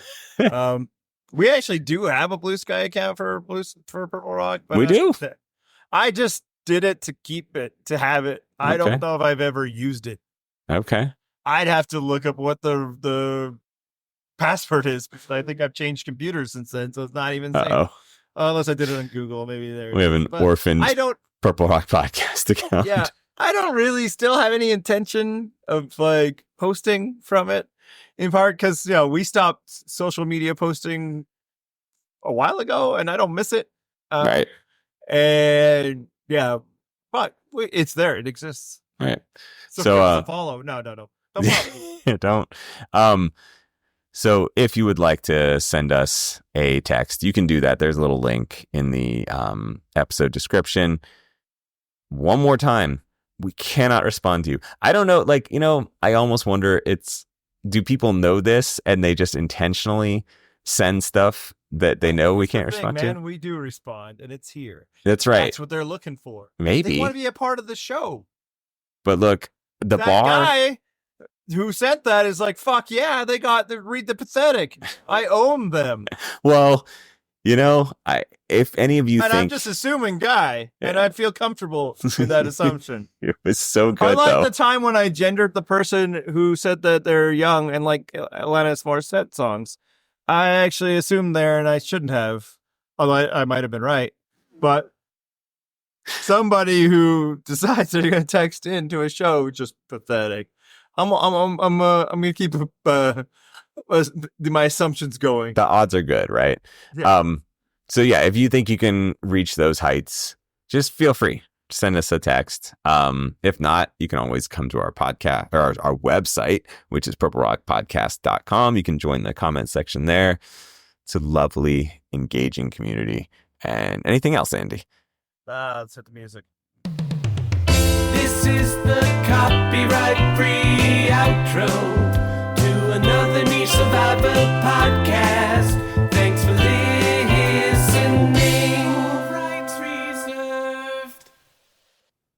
[SPEAKER 3] We actually do have a Blue Sky account for Purple Rock. But
[SPEAKER 2] we do.
[SPEAKER 3] I just did it to keep it, to have it. I don't know if I've ever used it.
[SPEAKER 2] Okay.
[SPEAKER 3] I'd have to look up what the password is, because I think I've changed computers since then, so it's not even saying. Unless I did it on Google, maybe there.
[SPEAKER 2] We have an orphaned Purple Rock podcast account.
[SPEAKER 3] Yeah, I don't really still have any intention of like posting from it, in part because we stopped social media posting a while ago, and I don't miss it.
[SPEAKER 2] Right.
[SPEAKER 3] And yeah, but it's there. It exists.
[SPEAKER 2] Right.
[SPEAKER 3] So follow. No. Don't follow me.
[SPEAKER 2] Don't. So if you would like to send us a text, you can do that. There's a little link in the episode description. One more time, we cannot respond to you. I don't know, I almost wonder, do people know this and they just intentionally send stuff that they know we can't respond to?
[SPEAKER 3] We do respond, and it's here.
[SPEAKER 2] That's right.
[SPEAKER 3] That's what they're looking for.
[SPEAKER 2] Maybe.
[SPEAKER 3] They want to be a part of the show.
[SPEAKER 2] But look, that
[SPEAKER 3] guy who sent that is like, fuck yeah, they got to read the pathetic. I own them.
[SPEAKER 2] Well, if any of you think...
[SPEAKER 3] I'm just assuming guy, and I'd feel comfortable with that assumption.
[SPEAKER 2] It was so good,
[SPEAKER 3] I like the time when I gendered the person who said that they're young and like Alanis Morissette songs. I actually assumed there, and I shouldn't have. Although I might have been right. But somebody who decides they're going to text into a show, just pathetic. I'm going to keep my assumptions going.
[SPEAKER 2] The odds are good, right?
[SPEAKER 3] Yeah.
[SPEAKER 2] So yeah, if you think you can reach those heights, just feel free. Send us a text. If not, you can always come to our podcast or our website, which is purplerockpodcast.com. You can join the comment section there. It's a lovely, engaging community. And anything else, Andy?
[SPEAKER 3] Let's hit the music.
[SPEAKER 1] This is the copyright-free outro.